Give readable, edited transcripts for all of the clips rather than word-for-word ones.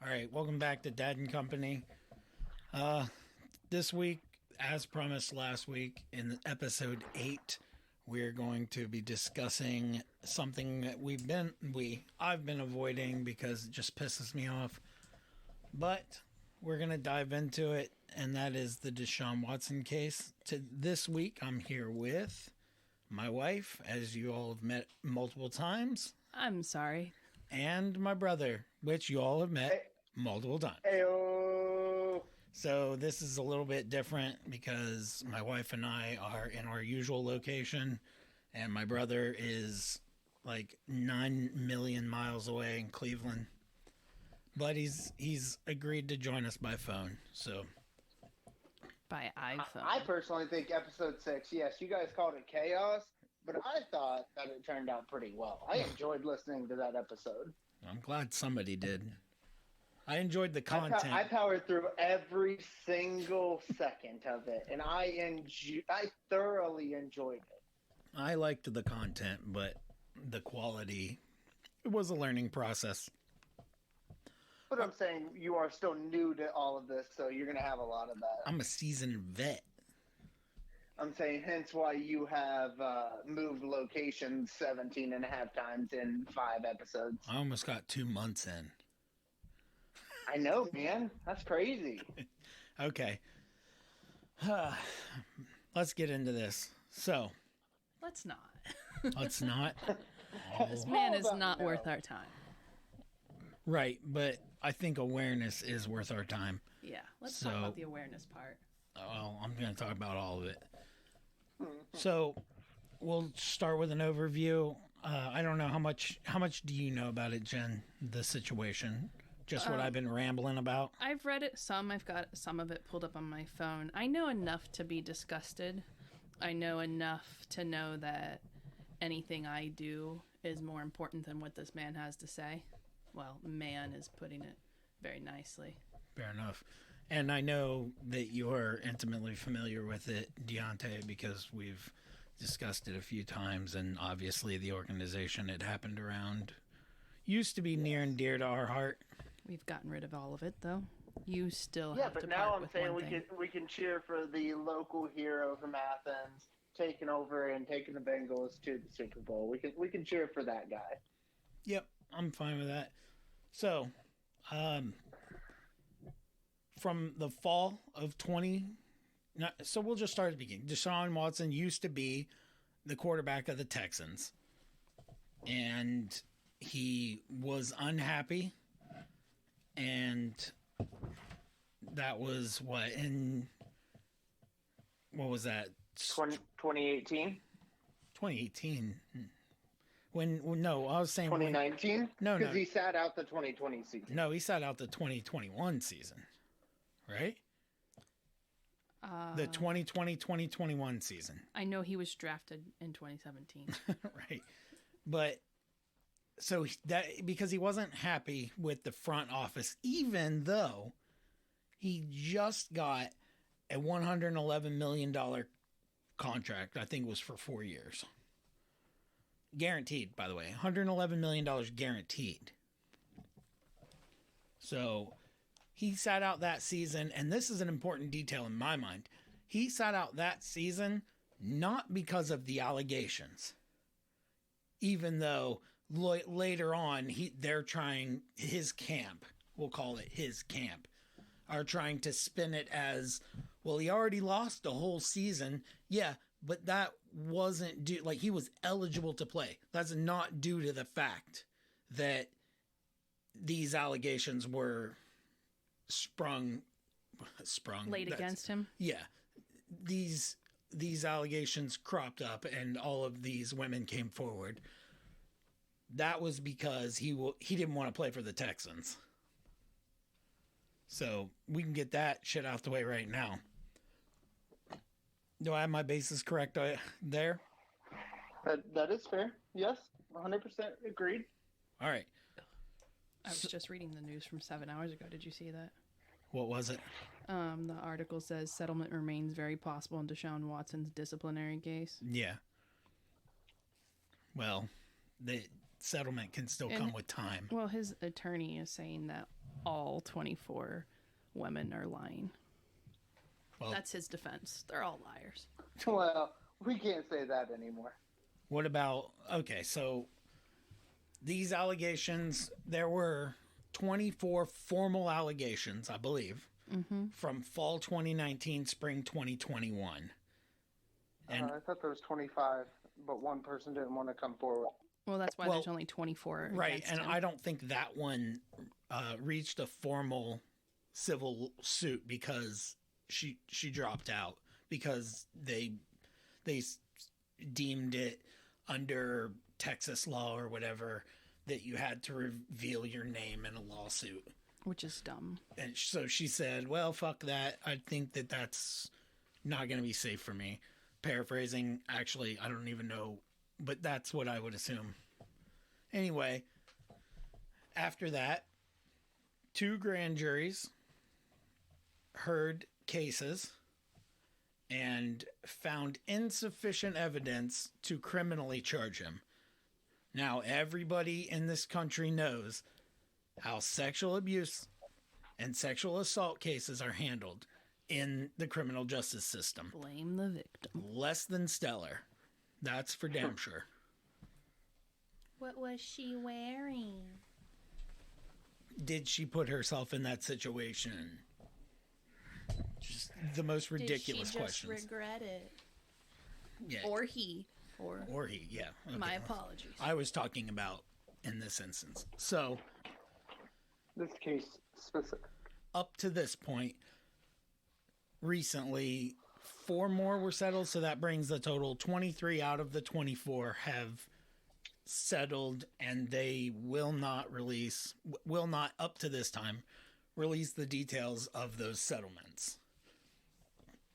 All right, welcome back to Dad and Company. This week, as promised last week, in episode 8, we're going to be discussing something that I've been avoiding because it just pisses me off. But we're going to dive into it, and that is the Deshaun Watson case. This week, I'm here with my wife, as you all have met multiple times. I'm sorry. And my brother, which you all have met multiple times. Heyo. So this is a little bit different because my wife and I are in our usual location, and my brother is like 9 million miles away in Cleveland. But he's agreed to join us by phone. So by iPhone. I personally think episode 6, yes, you guys called it chaos, but I thought that it turned out pretty well. I enjoyed listening to that episode. I'm glad somebody did. I enjoyed the content. I powered through every single second of it, and I thoroughly enjoyed it. I liked the content, but the quality, it was a learning process. But I'm saying you are still new to all of this, so you're going to have a lot of that. I'm a seasoned vet. I'm saying hence why you have moved locations 17 and a half times in 5 episodes. I almost got 2 months in. I know, man. That's crazy. Okay. Let's get into this. So. Let's not. Let's not. This man is not worth our time. Right, but I think awareness is worth our time. Yeah, let's talk about the awareness part. Well, I'm going to talk about all of it. So, we'll start with an overview. I don't know how much do you know about it, Jen, the situation? Just what I've been rambling about? I've read it some. I've got some of it pulled up on my phone. I know enough to be disgusted. I know enough to know that anything I do is more important than what this man has to say. Well, man is putting it very nicely. Fair enough. And I know that you're intimately familiar with it, Deontay, because we've discussed it a few times, and obviously the organization it happened around used to be near and dear to our heart. We've gotten rid of all of it, though. You still have to part with one thing. Yeah, but now I'm saying we can cheer for the local hero from Athens taking over and taking the Bengals to the Super Bowl. We can cheer for that guy. Yep, I'm fine with that. So, from the fall of so we'll just start at the beginning. Deshaun Watson used to be the quarterback of the Texans, and he was unhappy, and that was what was that? 2018? 2018. No, I was saying 2019? No. Because he sat out the 2020 season. No, he sat out the 2021 season, right? The 2020-2021 season. I know he was drafted in 2017. Right. But so that because he wasn't happy with the front office, even though he just got a $111 million contract. I think it was for 4 years. Guaranteed, by the way. $111 million guaranteed. So he sat out that season, and this is an important detail in my mind. He sat out that season not because of the allegations. Even though later on, they're trying, his camp, we'll call it his camp, are trying to spin it as, well, he already lost the whole season. Yeah, but that wasn't due, like he was eligible to play. That's not due to the fact that these allegations were sprung laid against him. Yeah. These allegations cropped up and all of these women came forward. That was because he didn't want to play for the Texans. So we can get that shit out the way right now. Do I have my bases correct there? That is fair. Yes, 100% agreed. All right. I was just reading the news from 7 hours ago. Did you see that? What was it? The article says settlement remains very possible in Deshaun Watson's disciplinary case. Yeah. Well, the settlement can still come with time. Well, his attorney is saying that all 24 women are lying. Well, that's his defense. They're all liars. Well, we can't say that anymore. what about, okay, so these allegations, there were 24 formal allegations, I believe, from fall 2019, spring 2021. And I thought there was 25, but one person didn't want to come forward. Well, that's why there's only 24 right, against and him. I don't think that one reached a formal civil suit because she dropped out because they deemed it under Texas law or whatever that you had to reveal your name in a lawsuit. Which is dumb. And so she said, well, fuck that. I think that that's not going to be safe for me. Paraphrasing, actually, I don't even know, but that's what I would assume. Anyway, after that, 2 grand juries heard cases and found insufficient evidence to criminally charge him. Now, everybody in this country knows how sexual abuse and sexual assault cases are handled in the criminal justice system. Blame the victim. Less than stellar. That's for damn sure. What was she wearing? Did she put herself in that situation? Just the most ridiculous questions. Did she just regret it? Yeah. Or he. Or he, yeah. Okay. My apologies. I was talking about in this instance. So, This case specific. up to this point, recently, 4 more were settled, so that brings the total 23 out of the 24 have settled, and they will not, up to this time, release the details of those settlements.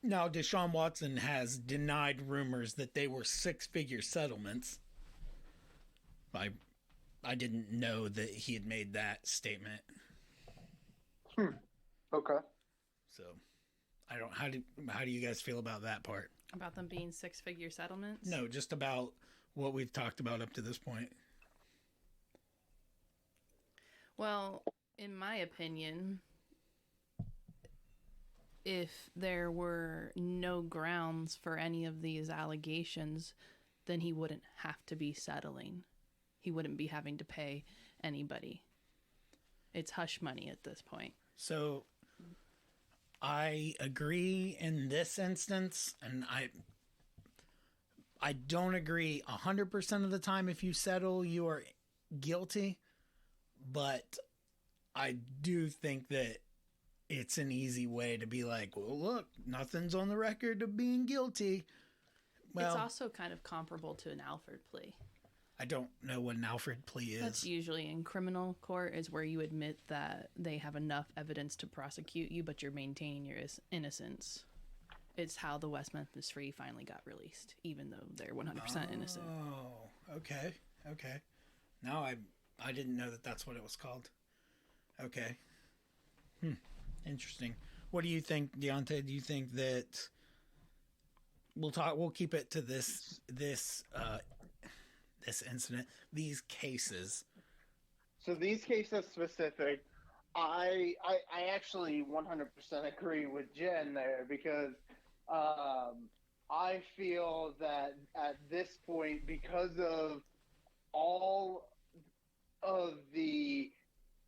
Now, Deshaun Watson has denied rumors that they were 6-figure settlements. I didn't know that he had made that statement. Okay. So, I don't. How do you guys feel about that part? About them being 6-figure settlements? No, just about what we've talked about up to this point. Well, in my opinion, if there were no grounds for any of these allegations, then he wouldn't have to be settling. He wouldn't be having to pay anybody. It's hush money at this point. So, I agree in this instance, and I don't agree 100% of the time. If you settle, you are guilty, but I do think that it's an easy way to be like, well, look, nothing's on the record of being guilty. Well, it's also kind of comparable to an Alford plea. I don't know what an Alfred plea is. That's usually in criminal court, is where you admit that they have enough evidence to prosecute you, but you're maintaining your innocence. It's how the West Memphis Free finally got released, even though they're 100% innocent. Oh, okay. Now I didn't know that that's what it was called. Okay. Interesting. What do you think, Deontay? Do you think that we'll keep it to this incident, these cases? So these cases specific, I actually 100% agree with Jen there because I feel that at this point, because of all of the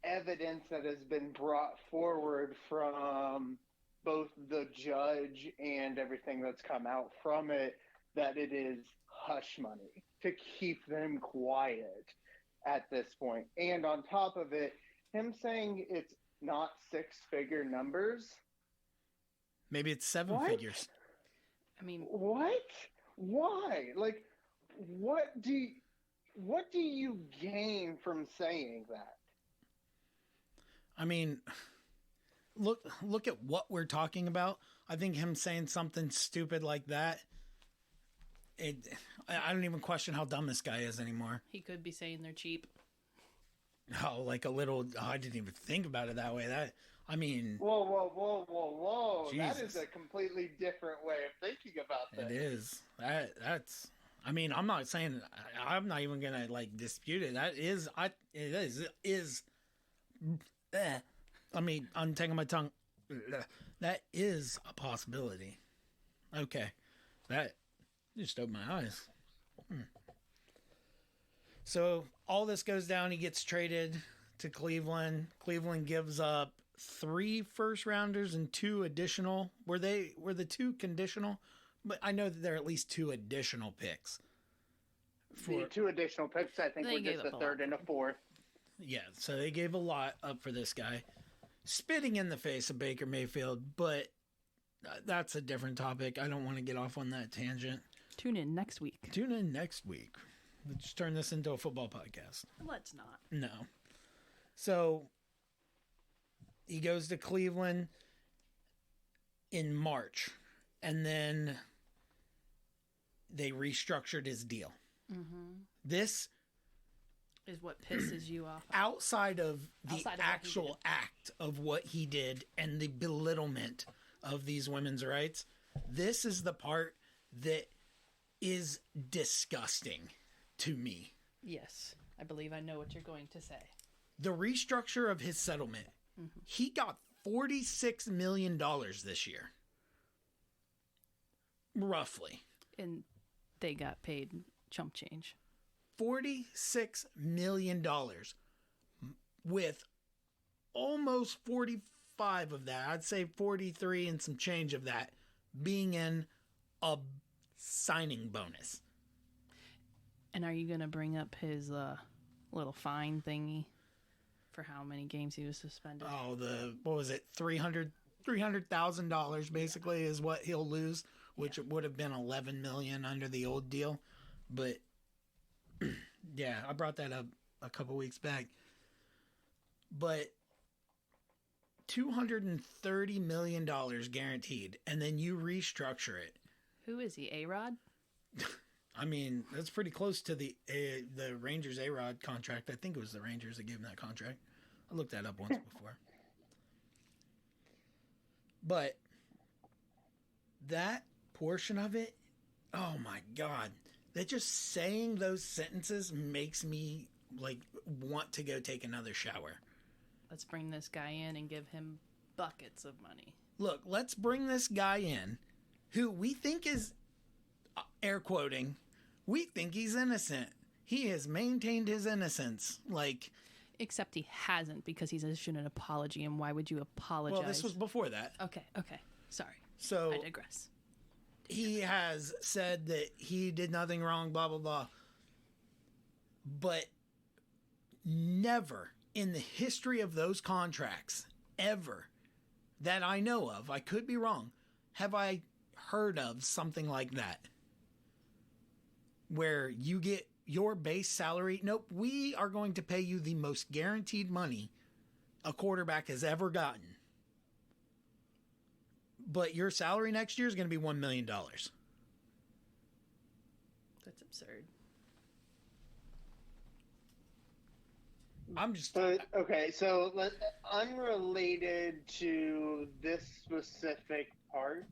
evidence that has been brought forward from both the judge and everything that's come out from it, that it is hush money to keep them quiet at this point. And on top of it, him saying it's not 6-figure numbers. Maybe it's 7 figures. I mean, what? Why? Like, what do you gain from saying that? I mean, look at what we're talking about. I think him saying something stupid like that, I don't even question how dumb this guy is anymore. he could be saying they're cheap. Oh, like a little. Oh, I didn't even think about it that way. I mean, Whoa! Jesus. That is a completely different way of thinking about this. it is. That's. I mean, I'm not saying. I'm not even gonna like dispute it. That is. It is. I'm taking my tongue. That is a possibility. Okay. That just opened my eyes. So all this goes down. He gets traded to Cleveland. Cleveland gives up 3 first rounders and 2 additional. Were the 2 conditional? But I know that there are at least 2 additional picks. The 2 additional picks, I think, were just a third and a fourth. Yeah, so they gave a lot up for this guy. Spitting in the face of Baker Mayfield, but that's a different topic. I don't want to get off on that tangent. Tune in next week. Let's turn this into a football podcast. Let's not. No. So he goes to Cleveland in March, and then they restructured his deal. Mm-hmm. This is what pisses you off. Outside of the actual act of what he did and the belittlement of these women's rights, this is the part that is disgusting to me. Yes, I believe I know what you're going to say. The restructure of his settlement. Mm-hmm. He got $46 million this year. Roughly. And they got paid chump change. $46 million, with almost 45 of that, I'd say 43 and some change of that, being in a signing bonus. And are you going to bring up his little fine thingy for how many games he was suspended? Oh, what was it, $300,000 basically is what he'll lose, which would have been $11 million under the old deal. But yeah, I brought that up a couple weeks back. But $230 million guaranteed, and then you restructure it. Who is he, A-Rod? I mean, that's pretty close to the Rangers A-Rod contract. I think it was the Rangers that gave him that contract. I looked that up once before. But that portion of it, oh my God. That just saying those sentences makes me want to go take another shower. Let's bring this guy in and give him buckets of money. Look, let's bring this guy in who we think is, air quoting, we think he's innocent. He has maintained his innocence. Except he hasn't, because he's issued an apology, and why would you apologize? Well, this was before that. Okay. Sorry. So I digress. He has said that he did nothing wrong, blah, blah, blah. But never in the history of those contracts, ever, that I know of, I could be wrong, have I heard of something like that. Where you get your base salary. Nope, we are going to pay you the most guaranteed money a quarterback has ever gotten. But your salary next year is going to be $1 million. That's absurd. Okay, so unrelated to this specific part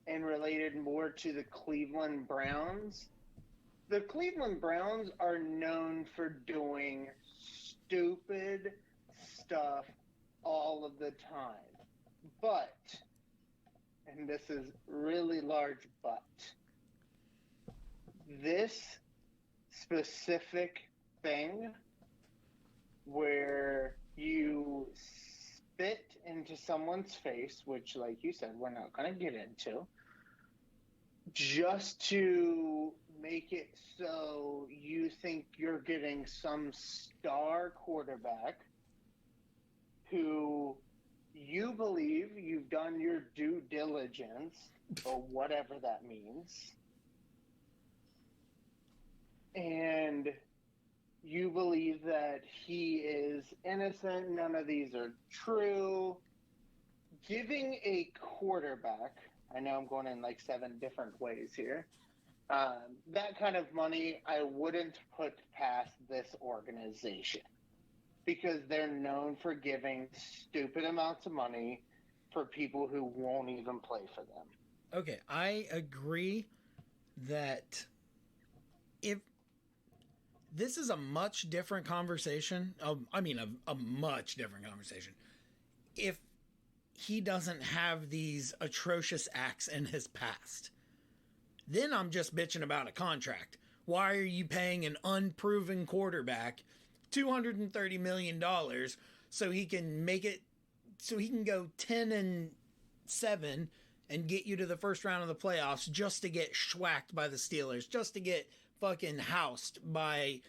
and related more to the Cleveland Browns, the Cleveland Browns are known for doing stupid stuff all of the time. But, and this is really large but, this specific thing where you spit into someone's face, which, like you said, we're not going to get into, just to make it so you think you're getting some star quarterback who you believe you've done your due diligence, or whatever that means, and you believe that he is innocent, none of these are true. Giving a quarterback, I know I'm going in 7 different ways here, that kind of money I wouldn't put past this organization, because they're known for giving stupid amounts of money for people who won't even play for them. Okay, I agree that if this is a much different conversation, a much different conversation. if he doesn't have these atrocious acts in his past. Then I'm just bitching about a contract. Why are you paying an unproven quarterback $230 million so he can go 10-7 and get you to the first round of the playoffs just to get schwacked by the Steelers, just to get fucking housed by,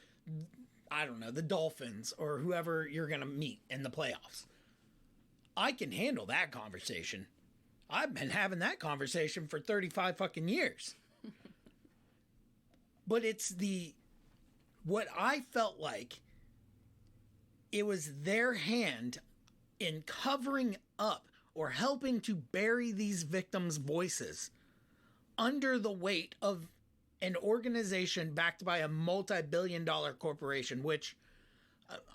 I don't know, the Dolphins or whoever you're going to meet in the playoffs? I can handle that conversation. I've been having that conversation for 35 fucking years. But it's what I felt like it was their hand in covering up or helping to bury these victims' voices under the weight of an organization backed by a multi-billion-dollar corporation, which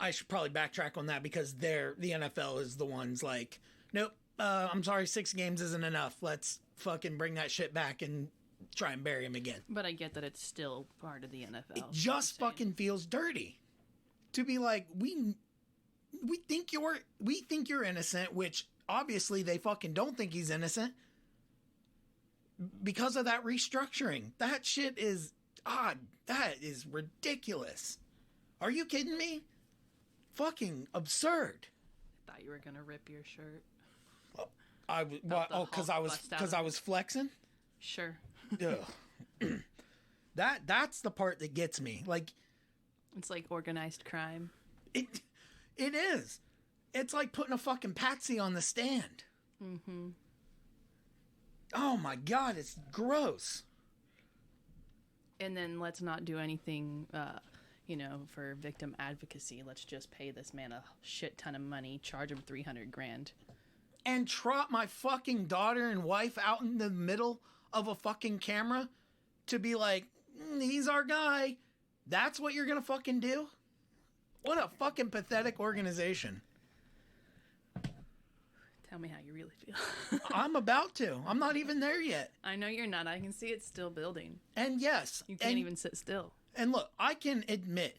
I should probably backtrack on that because the NFL is the ones like, nope, I'm sorry, 6 games isn't enough. Let's fucking bring that shit back and try and bury him again. But I get that it's still part of the NFL. It just fucking feels dirty to be like, we think you're innocent, which obviously they fucking don't think he's innocent because of that restructuring. That shit is that is ridiculous. Are you kidding me? Fucking absurd. I thought you were gonna rip your shirt. Because I was flexing. Sure. That's the part that gets me. Like, it's like organized crime. It is. It's like putting a fucking patsy on the stand. Mm-hmm. Oh my God, it's gross. And then let's not do anything, for victim advocacy. Let's just pay this man a shit ton of money, charge him $300,000. And trot my fucking daughter and wife out in the middle of a fucking camera to be like, he's our guy. That's what you're gonna fucking do? What a fucking pathetic organization. Tell me how you really feel. I'm about to. I'm not even there yet. I know you're not. I can see it's still building. And yes. You can't even sit still. And look, I can admit,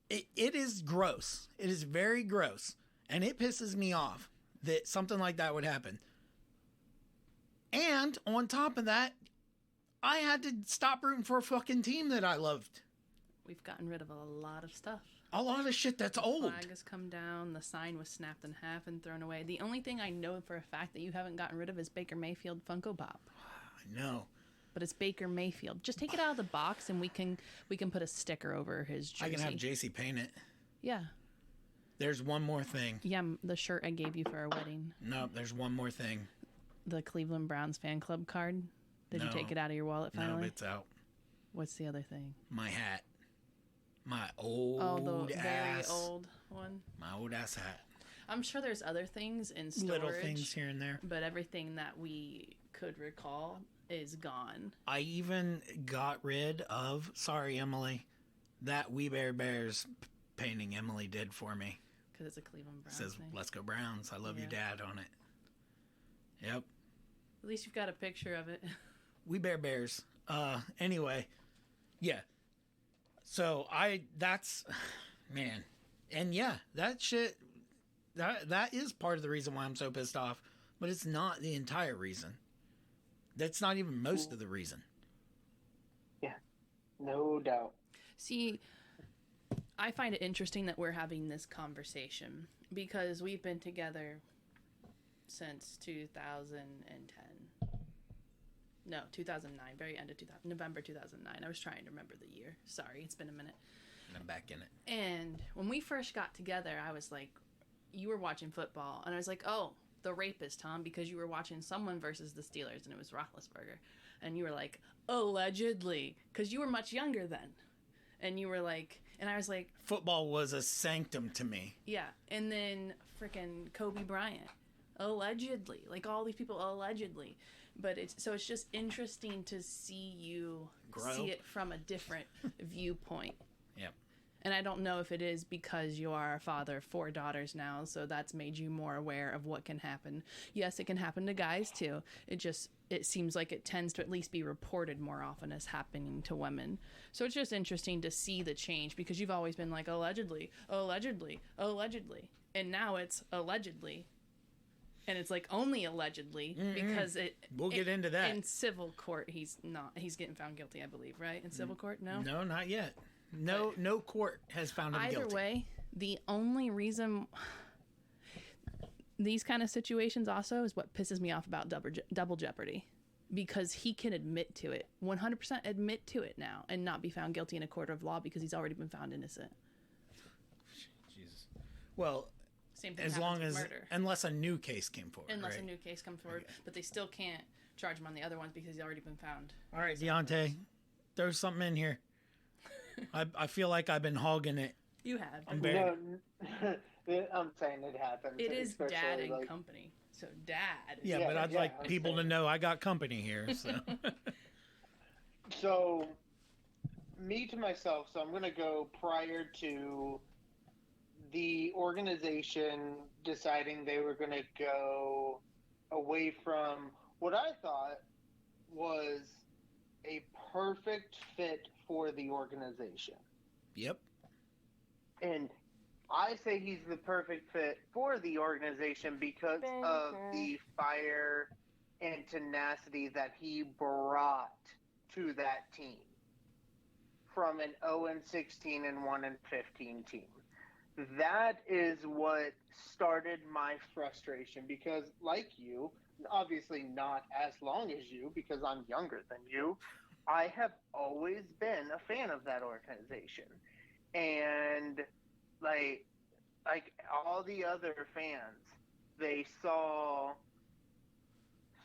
it is gross. It is very gross. And it pisses me off that something like that would happen. And on top of that, I had to stop rooting for a fucking team that I loved. We've gotten rid of a lot of stuff. A lot of shit that's old. The flag has come down. The sign was snapped in half and thrown away. The only thing I know for a fact that you haven't gotten rid of is Baker Mayfield Funko Pop. I know. But it's Baker Mayfield. Just take it out of the box and we can put a sticker over his jersey. I can have JC paint it. Yeah. There's one more thing. Yeah, the shirt I gave you for our wedding. No, there's one more thing. The Cleveland Browns fan club card. Did you take it out of your wallet finally? No, it's out. What's the other thing? My hat. My old the very old one. My old ass hat. I'm sure there's other things in storage. Little things here and there. But everything that we could recall is gone. I even got rid of, sorry Emily, that We Bear Bears painting Emily did for me. Because it's a Cleveland Browns thing. It says, "Let's go Browns. I love you, Dad," on it. Yep. At least you've got a picture of it. We Bear Bears. Anyway, yeah. So man. And yeah, that shit, that is part of the reason why I'm so pissed off, but it's not the entire reason. That's not even most of the reason. Yeah, no doubt. See, I find it interesting that we're having this conversation because we've been together since 2010. No, 2009, very end of November 2009. I was trying to remember the year. Sorry, it's been a minute. And I'm back in it. And when we first got together, I was like, you were watching football. And I was like, oh, the rapist, Tom, because you were watching someone versus the Steelers, and it was Roethlisberger. And you were like, allegedly, because you were much younger then. And you were like, and I was like... Football was a sanctum to me. Yeah. And then freaking Kobe Bryant. Allegedly. Like, all these people, allegedly. But it's just interesting to see you see it from a different viewpoint. Yep. And I don't know if it is because you are a father of 4 daughters now, so that's made you more aware of what can happen. Yes, it can happen to guys too. It seems like it tends to at least be reported more often as happening to women. So it's just interesting to see the change because you've always been like allegedly, allegedly, allegedly. And now it's allegedly. And it's like only allegedly because we'll get into that. In civil court, he's getting found guilty, I believe, right? In civil court, no? No, not yet. No court has found him guilty. Either way, the only reason these kind of situations also is what pisses me off about double jeopardy. Because he can admit to it, 100% admit to it now, and not be found guilty in a court of law because he's already been found innocent. Jesus. Well, same thing as long as murder. Unless a new case came forward. Unless right? a new case comes forward, okay. But they still can't charge him on the other ones because he's already been found. All right, Deontay, there's something in here. I feel like I've been hogging it. You have. I'm saying it happens. It is Dad and company. So Dad. Yeah, but I'd like people to know I got company here. So. So, me to myself. So I'm going to go prior to the organization deciding they were going to go away from what I thought was a perfect fit for the organization. Yep. And I say he's the perfect fit for the organization because of the fire and tenacity that he brought to that team from an 0-16 and 1-15 team. That is what started my frustration because, like you, obviously not as long as you because I'm younger than you, I have always been a fan of that organization. And like all the other fans, they saw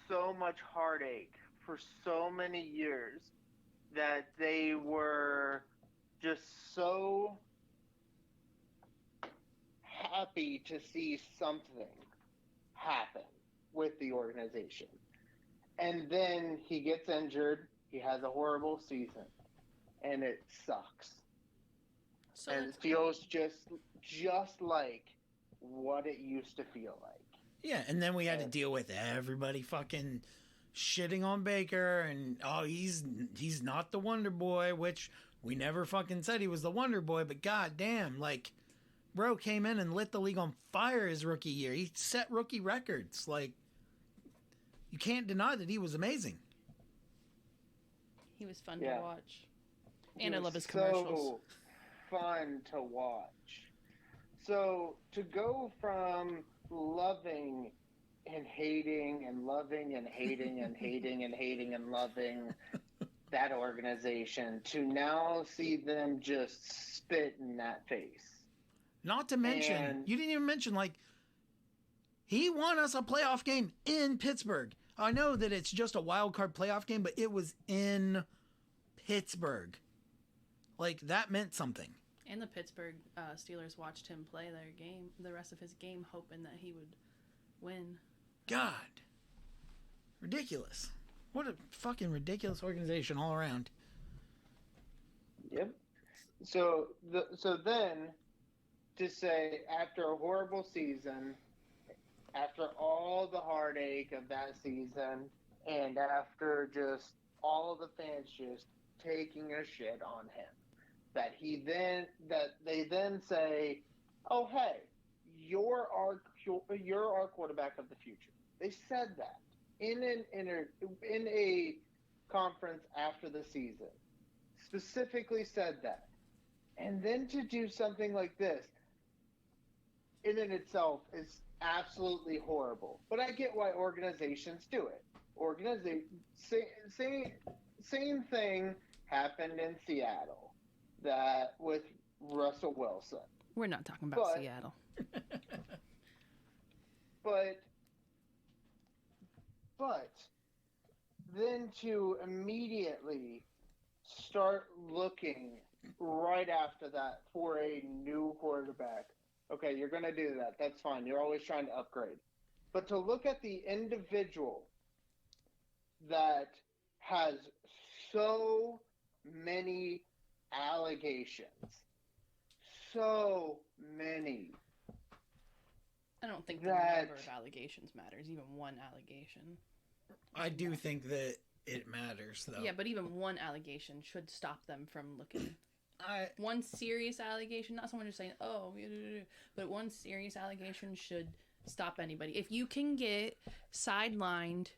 so much heartache for so many years that they were just so happy to see something happen with the organization. And then he gets injured, he has a horrible season, and it sucks. So and it feels just like what it used to feel like. Yeah, and then we had to deal with everybody fucking shitting on Baker and he's not the Wonder Boy, which we never fucking said he was the Wonder Boy, but goddamn, like bro came in and lit the league on fire his rookie year. He set rookie records. Like you can't deny that he was amazing. He was fun to watch. And I love his commercials. So fun to watch. So to go from loving and hating and loving and hating and hating and hating and loving that organization to now see them just spit in that face. Not to mention, you didn't even mention, like, he won us a playoff game in Pittsburgh. I know that it's just a wild card playoff game, but it was in Pittsburgh. Like, that meant something. And the Pittsburgh Steelers watched him play their game, the rest of his game, hoping that he would win. God. Ridiculous. What a fucking ridiculous organization all around. Yep. So then, to say, after a horrible season, after all the heartache of that season, and after just all the fans just taking a shit on him, that they then say, "Oh, hey, you're our quarterback of the future." They said that in a conference after the season, specifically said that, and then to do something like this, in and itself is absolutely horrible. But I get why organizations do it. Same thing happened in Seattle, that with Russell Wilson. We're not talking about Seattle. But then to immediately start looking right after that for a new quarterback. Okay, you're going to do that. That's fine. You're always trying to upgrade. But to look at the individual that has so many allegations, so many. I don't think the number of allegations matters, even one allegation. I do think that it matters, though. Yeah, but even one allegation should stop them from looking. One serious allegation, not someone just saying, oh, but one serious allegation should stop anybody. If you can get sidelined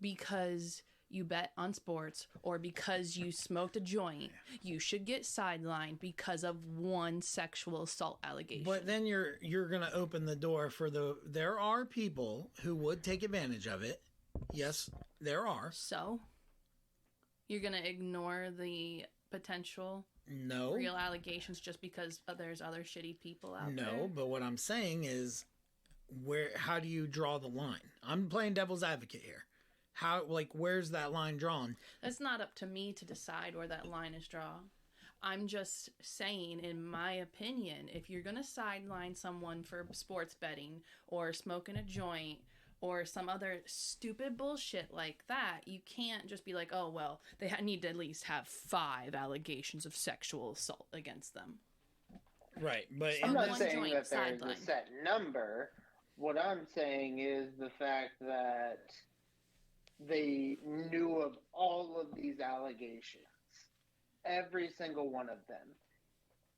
because you bet on sports or because you smoked a joint, you should get sidelined because of one sexual assault allegation. But then you're going to open the door for there are people who would take advantage of it. Yes, there are. So you're going to ignore the potential No. real allegations just because there's other shitty people out there? No, but what I'm saying is how do you draw the line? I'm playing devil's advocate here. Where's that line drawn? It's not up to me to decide where that line is drawn. I'm just saying, in my opinion, if you're going to sideline someone for sports betting or smoking a joint or some other stupid bullshit like that, you can't just be like, oh, well, they need to at least have 5 allegations of sexual assault against them. Right, but... I'm not saying that there's a set number. What I'm saying is the fact that they knew of all of these allegations, every single one of them,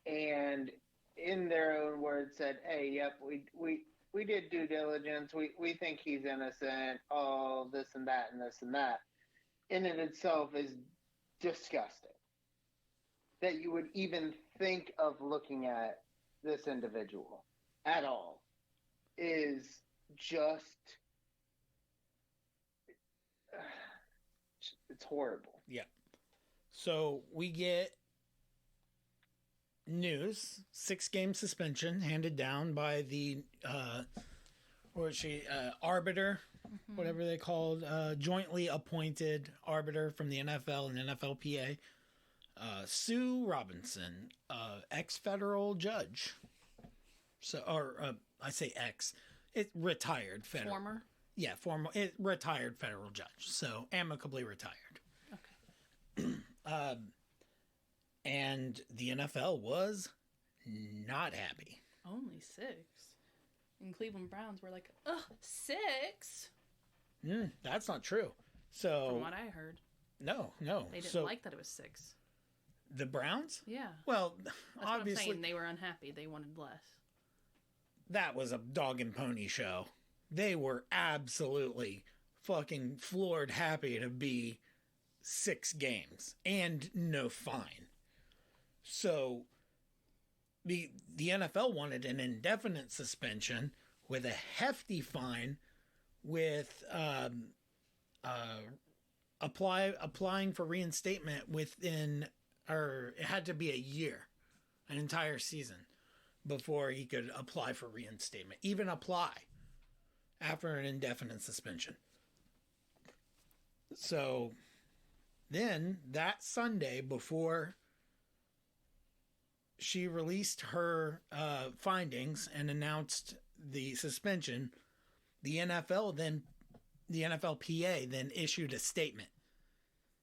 and in their own words said, hey, yep, we did due diligence, we think he's innocent, all this and that and this and that, in and itself is disgusting. That you would even think of looking at this individual at all is just... it's horrible. Yeah. So we get news, 6-game suspension handed down by the arbiter, whatever they called, jointly appointed arbiter from the NFL and NFLPA, Sue Robinson, ex-federal judge. I say ex, retired federal. Former? Yeah, retired federal judge. So amicably retired. Okay. And the NFL was not happy. Only 6. And Cleveland Browns were like, ugh, 6? That's not true. So from what I heard. No. They didn't like that it was 6. The Browns? Yeah. Well, that's obviously. what I'm saying. They were unhappy. They wanted less. That was a dog and pony show. They were absolutely fucking floored happy to be 6 games and no fine. So the NFL wanted an indefinite suspension with a hefty fine with applying for reinstatement within, or it had to be a year, an entire season before he could apply for reinstatement, even apply after an indefinite suspension. So then that Sunday, before she released her findings and announced the suspension, the NFLPA then issued a statement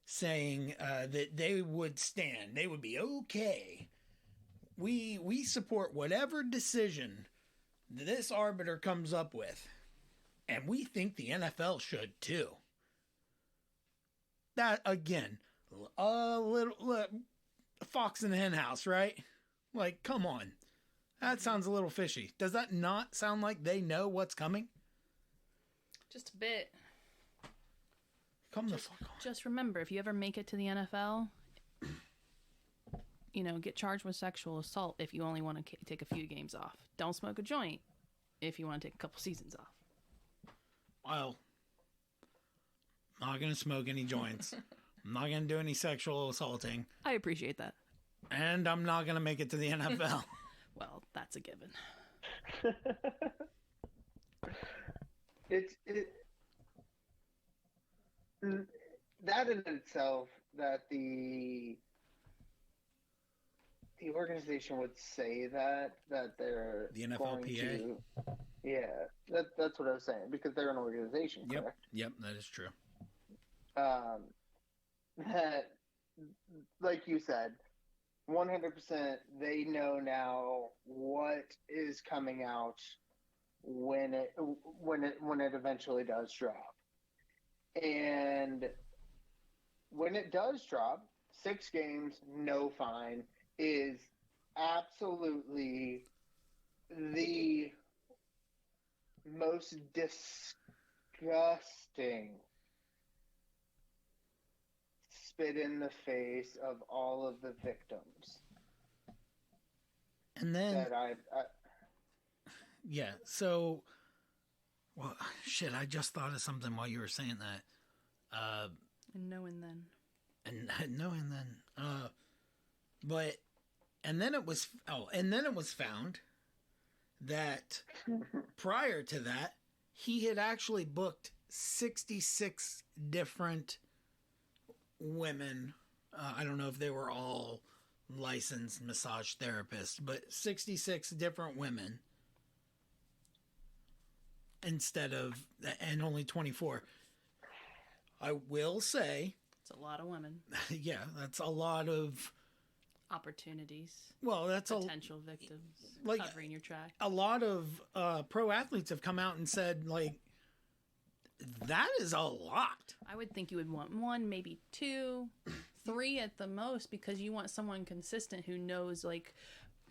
saying that they would be okay. We support whatever decision this arbiter comes up with, and we think the NFL should too. That, again, a little fox in the hen house, right? Like, come on. That sounds a little fishy. Does that not sound like they know what's coming? Just a bit. Come the fuck on. Just remember, if you ever make it to the NFL, get charged with sexual assault if you only want to take a few games off. Don't smoke a joint if you want to take a couple seasons off. Well, I'm not going to smoke any joints. I'm not going to do any sexual assaulting. I appreciate that. And I'm not going to make it to the NFL. Well, that's a given. That in itself, that the organization would say that they're the NFLPA. That's what I was saying, because they're an organization. Correct? Yep, that is true. That, like you said, 100%, they know now what is coming out when it eventually does drop. And when it does drop, 6 games, no fine, is absolutely the most disgusting spit in the face of all of the victims. And then, that I yeah, so, well, shit, I just thought of something while you were saying that. And knowing then. But, and then it was found that prior to that, he had actually booked 66 different women. I don't know if they were all licensed massage therapists, but 66 different women instead of, and only 24. I will say, It's a lot of women. yeah, that's a lot of Opportunities. well, that's Potential victims. like Covering your track. a lot of pro athletes have come out and said, like, that is a lot. I would think you would want one, maybe two, three at the most, because you want someone consistent who knows, like,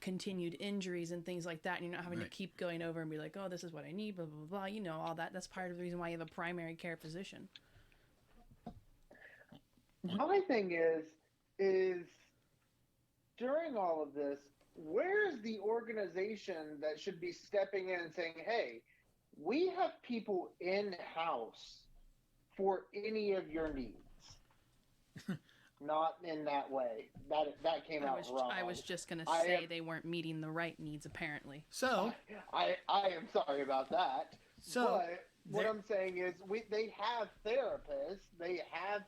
continued injuries and things like that, and you're not having Right. to keep going over and be like, oh, this is what I need, blah, blah, blah, you know, all that. That's part of the reason why you have a primary care physician. my thing is during all of this, where's the organization that should be stepping in and saying, hey, we have people in-house for any of your needs? Not in that way. That came out wrong. I was just going to I say am- they weren't meeting the right needs, apparently. So, I am sorry about that. So, but what I'm saying is, they have therapists, they have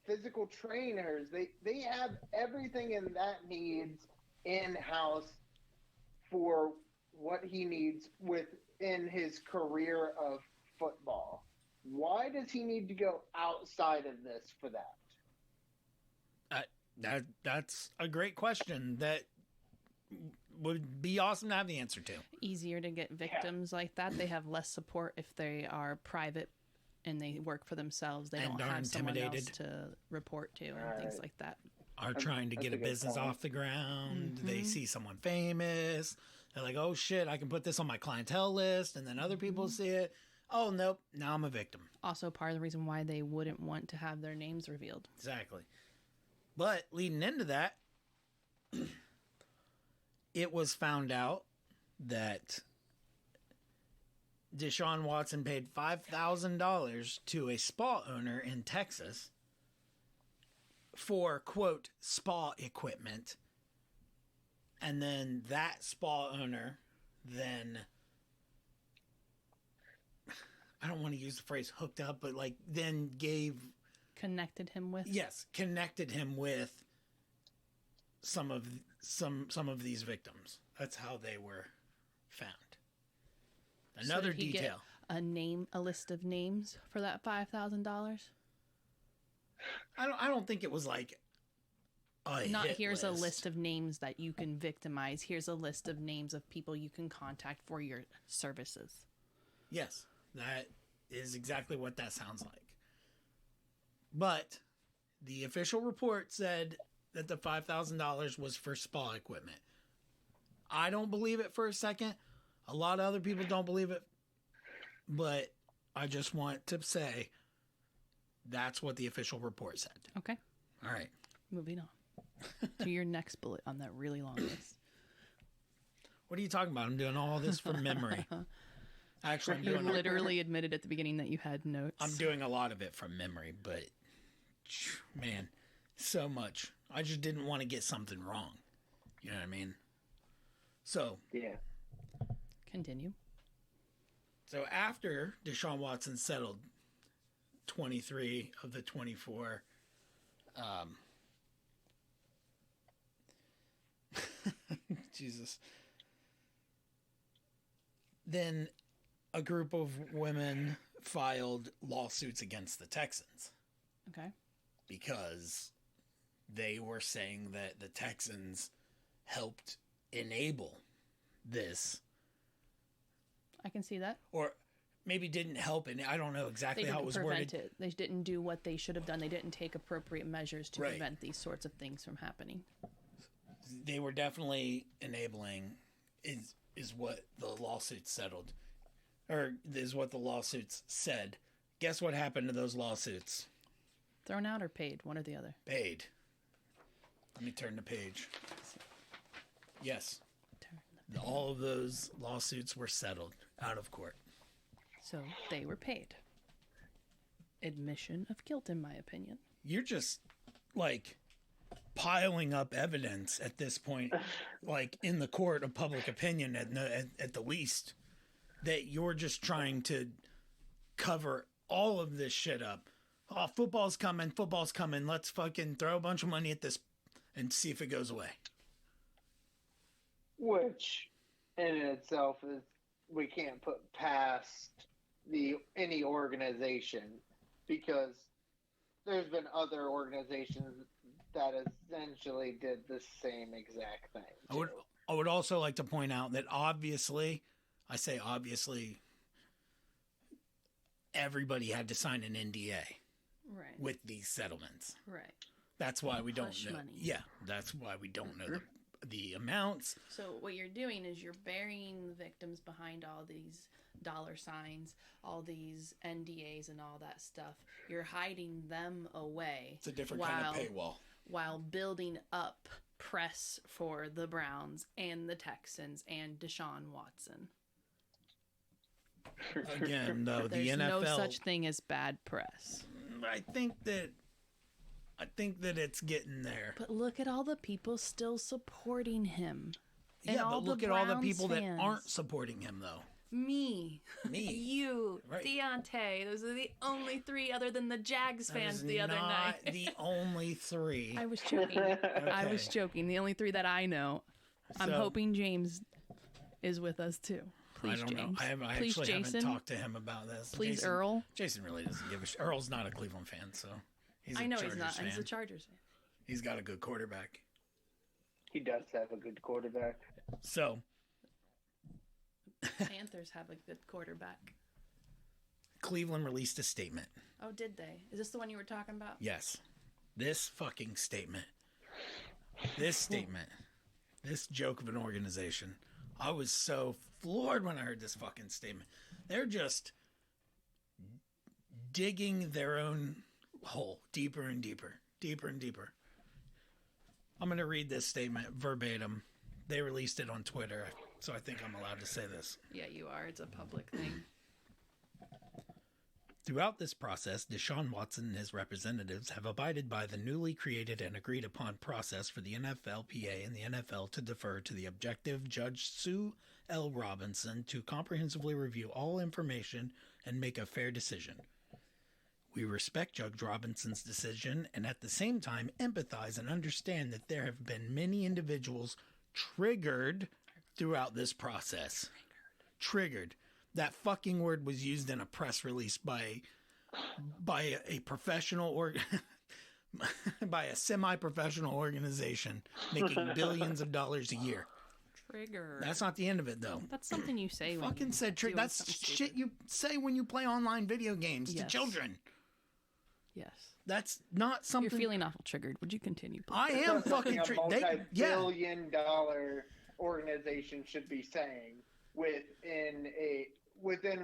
physical trainers, they have everything in that needs in-house for what he needs within his career of football. Why does he need to go outside of this for that? that's a great question that would be awesome to have the answer to. Easier to get victims like that. They have less support if they are private and they work for themselves. They And don't are have someone else intimidated. to report to and things like that. Are trying to That's get a a good business point. off the ground. They see someone famous. They're like, oh shit, I can put this on my clientele list. And then other people see it. Oh, nope, now I'm a victim. Also part of the reason why they wouldn't want to have their names revealed. Exactly. But leading into that, it was found out that Deshaun Watson paid $5,000 to a spa owner in Texas for, quote, spa equipment. And then that spa owner then, I don't want to use the phrase hooked up, but like then Connected him with. connected him with some of these victims. That's how they were found. Another did he get detail. a list of names for that $5,000? I don't think it was like a Not hit here's list. a list of names that you can victimize. Here's a list of names of people you can contact for your services. Yes, that is exactly what that sounds like. But the official report said that the $5,000 was for spa equipment. I don't believe it for a second. A lot of other people don't believe it. But I just want to say that's what the official report said. Okay, All right. moving on to your next bullet on that really long list. What are you talking about? I'm doing all this from memory. Actually, You literally admitted at the beginning that you had notes. I'm doing a lot of it from memory, but man, so much. I just didn't want to get something wrong. You know what I mean? So Yeah. Continue. after Deshaun Watson settled 23 of the 24 Jesus. Then a group of women filed lawsuits against the Texans Okay. because they were saying that the Texans helped enable this, I can see that. or maybe didn't help, and I don't know They exactly how didn't it was prevent worded. it. They didn't do what they should have done. They didn't take appropriate measures to Right. prevent these sorts of things from happening. They were definitely enabling, is what the lawsuit settled. or is what the lawsuits said. Guess what happened to those lawsuits? Thrown out or paid? One or the other. Paid. Let me turn the page. Yes. All of those lawsuits were settled out of court. So they were paid. Admission of guilt, in my opinion. You're just, like, piling up evidence at this point, like, in the court of public opinion at the least, that you're just trying to cover all of this shit up. Oh, football's coming. Let's fucking throw a bunch of money at this and see if it goes away. Which, in itself, is we can't put past any organization, because there's been other organizations that essentially did the same exact thing. I would also like to point out that obviously, everybody had to sign an NDA Right. with these settlements. Right. That's why we don't Hush know. money. Yeah, that's why we don't know the amounts. So what you're doing is you're burying the victims behind all these dollar signs, all these NDAs and all that stuff. You're hiding them away. It's a different kind of paywall. While building up press for the Browns and the Texans and Deshaun Watson. Again, though, the There's NFL... no such thing as bad press. I think that it's getting there. But look at all the people still supporting him. Yeah, but look at all the people fans. that aren't supporting him, though. Me. You. Right. Deontay. Those are the only three other than the Jags fans the other night. The only three. I was joking. I was joking. The only three that I know. I'm hoping James is with us too. Please, I don't James. know. I Please, actually Jason. haven't talked to him about this. Please, Earl. Jason really doesn't give a shit. Earl's not a Cleveland fan, so he's a I know Chargers he's not. fan. He's a Chargers fan. He's got a good quarterback. He does have a good quarterback. So Panthers have a good quarterback. Cleveland released a statement. Oh, did they? Is this the one you were talking about? Yes. This fucking statement. This joke of an organization. I was so floored when I heard this fucking statement. They're just digging their own hole deeper and deeper, deeper and deeper. I'm going to read this statement verbatim. They released it on Twitter, so I think I'm allowed to say this. Yeah, you are. It's a public thing. Throughout this process, Deshaun Watson and his representatives have abided by the newly created and agreed upon process for the NFLPA and the NFL to defer to the objective Judge Sue L. Robinson to comprehensively review all information and make a fair decision. We respect Judge Robinson's decision and at the same time empathize and understand that there have been many individuals triggered throughout this process. Triggered. That fucking word was used in a press release by a professional or by a semi-professional organization making billions of dollars a year. Trigger. That's not the end of it, though. That's something you say. When Fucking said trigger. That's shit you say when you play online video games to children. Yes. That's not something. You're feeling awful triggered. Would you continue, please? I am fucking triggered. A multi-billion-dollar organization should be saying within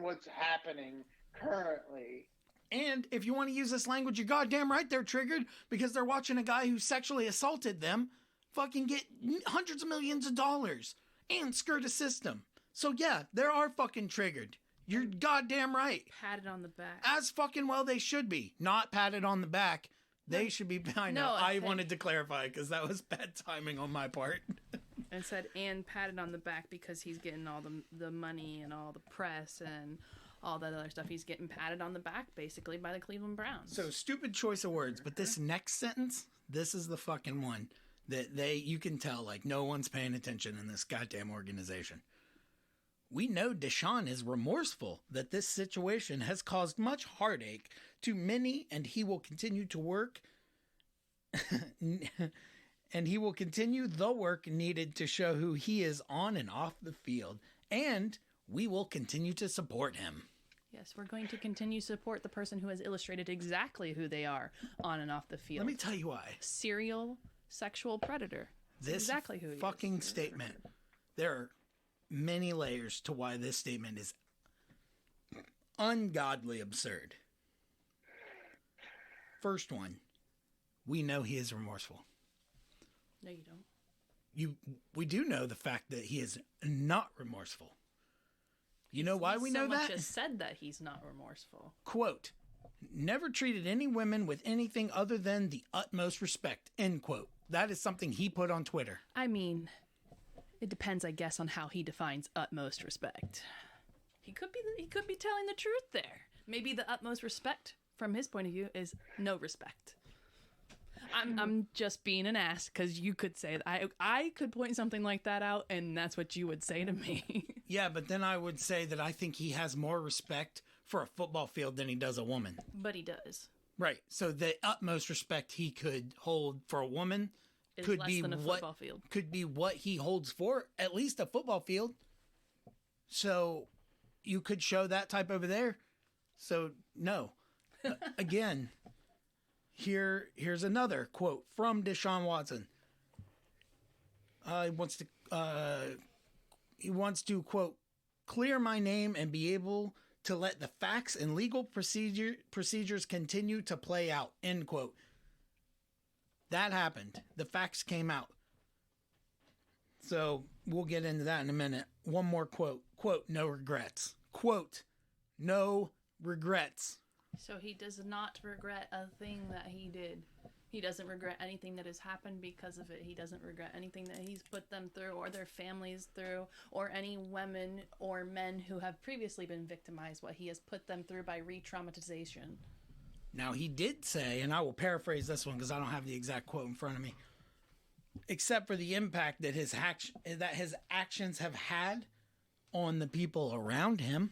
what's happening currently. And if you want to use this language, you're goddamn right they're triggered because they're watching a guy who sexually assaulted them fucking get hundreds of millions of dollars and skirt a system. So yeah, they are fucking triggered. You're goddamn right. Patted on the back. As fucking well they should be. Not patted on the back. They should be. I know. No, I wanted to clarify because that was bad timing on my part. And said, and patted on the back because he's getting all the money and all the press and all that other stuff. He's getting patted on the back basically by the Cleveland Browns. So stupid choice of words, but this next sentence, this is the fucking one that you can tell like no one's paying attention in this goddamn organization. We know Deshaun is remorseful that this situation has caused much heartache to many, and he will continue to work and he will continue the work needed to show who he is on and off the field, and we will continue to support him. Yes, we're going to continue to support the person who has illustrated exactly who they are on and off the field. Let me tell you why. Serial sexual predator. This exactly who he fucking is. statement. There are many layers to why this statement is ungodly absurd. First one, we know he is remorseful. No, you don't. We do know the fact that he is not remorseful. You know why we know that? He just said that he's not remorseful. Quote, never treated any women with anything other than the utmost respect, end quote. That is something he put on Twitter. I mean, it depends, I guess, on how he defines utmost respect. He could be telling the truth there. Maybe the utmost respect, from his point of view, is no respect. I'm just being an ass, because you could say that. I could point something like that out, and that's what you would say to me. Yeah, but then I would say that I think he has more respect for a football field than he does a woman. But he does. Right. So the utmost respect he could hold for a woman Is could less be than a football field. Could be what he holds for at least a football field. So you could show that type over there. So no. Again, here's another quote from Deshaun Watson. He wants to quote, clear my name and be able to let the facts and legal procedures continue to play out, end quote. That happened. The facts came out. So we'll get into that in a minute. One more quote. Quote, no regrets. Quote, no regrets. So he does not regret a thing that he did. He doesn't regret anything that has happened because of it. He doesn't regret anything that he's put them through or their families through or any women or men who have previously been victimized, what he has put them through by re-traumatization. Now, he did say, and I will paraphrase this one because I don't have the exact quote in front of me, except for the impact that his actions have had on the people around him,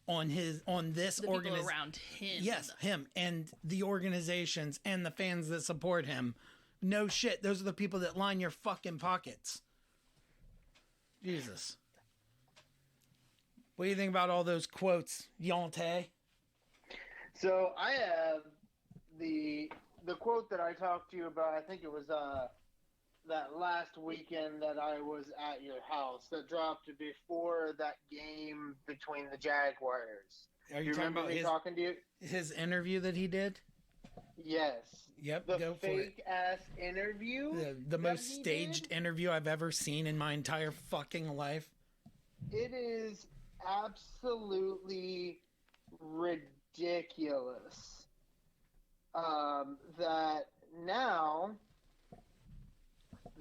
on this organization. People around him. Yes, him and the organizations and the fans that support him. No shit, those are the people that line your fucking pockets. Jesus. What do you think about all those quotes, Yonte? So I have the quote that I talked to you about. I think it was that last weekend that I was at your house that dropped before that game between the Jaguars. Are you talking about talking to you? His interview that he did? Yes. Yep. The go for it. Fake ass interview. The most staged interview I've ever seen in my entire fucking life. It is absolutely ridiculous. That now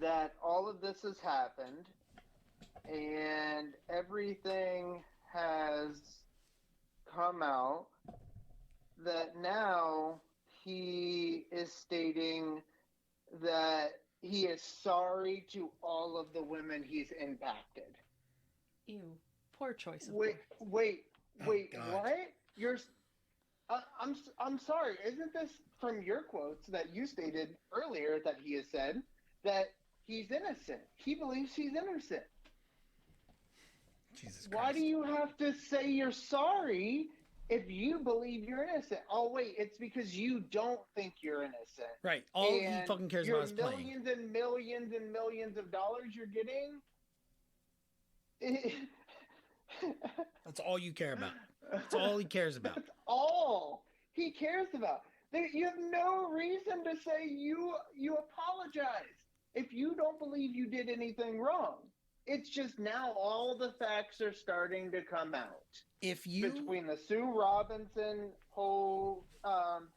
that all of this has happened and everything has come out, that now he is stating that he is sorry to all of the women he's impacted. Ew. Poor choice of Wait, God. what? I'm sorry. Isn't this from your quotes that you stated earlier that he has said that he's innocent? He believes he's innocent. Jesus Christ. Why do you have to say you're sorry if you believe you're innocent? Oh, wait, it's because you don't think you're innocent. Right. All he fucking cares about is playing. Millions and millions and millions of dollars you're getting. That's all you care about. That's all he cares about. That's all he cares about. You have no reason to say you apologize if you don't believe you did anything wrong. It's just now all the facts are starting to come out. Between the Sue Robinson whole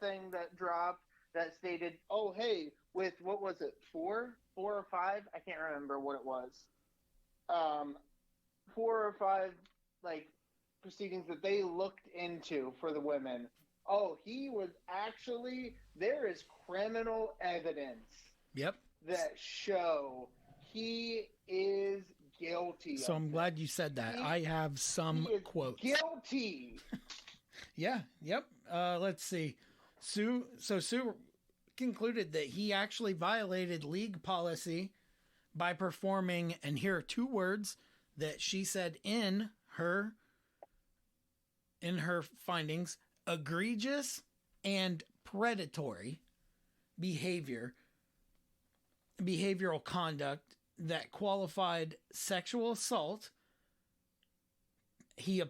thing that dropped that stated, oh, hey, with, what was it, four or five? I can't remember what it was. 4 or 5, like, proceedings that they looked into for the women. Oh, he was actually, there is criminal evidence. Yep. That show he is guilty. So I'm glad you said that. I have some quotes. Guilty. Yeah. Yep. Let's see. Sue concluded that he actually violated league policy by performing, and here are 2 words that she said in her findings, egregious and predatory behavioral conduct that qualified sexual assault. He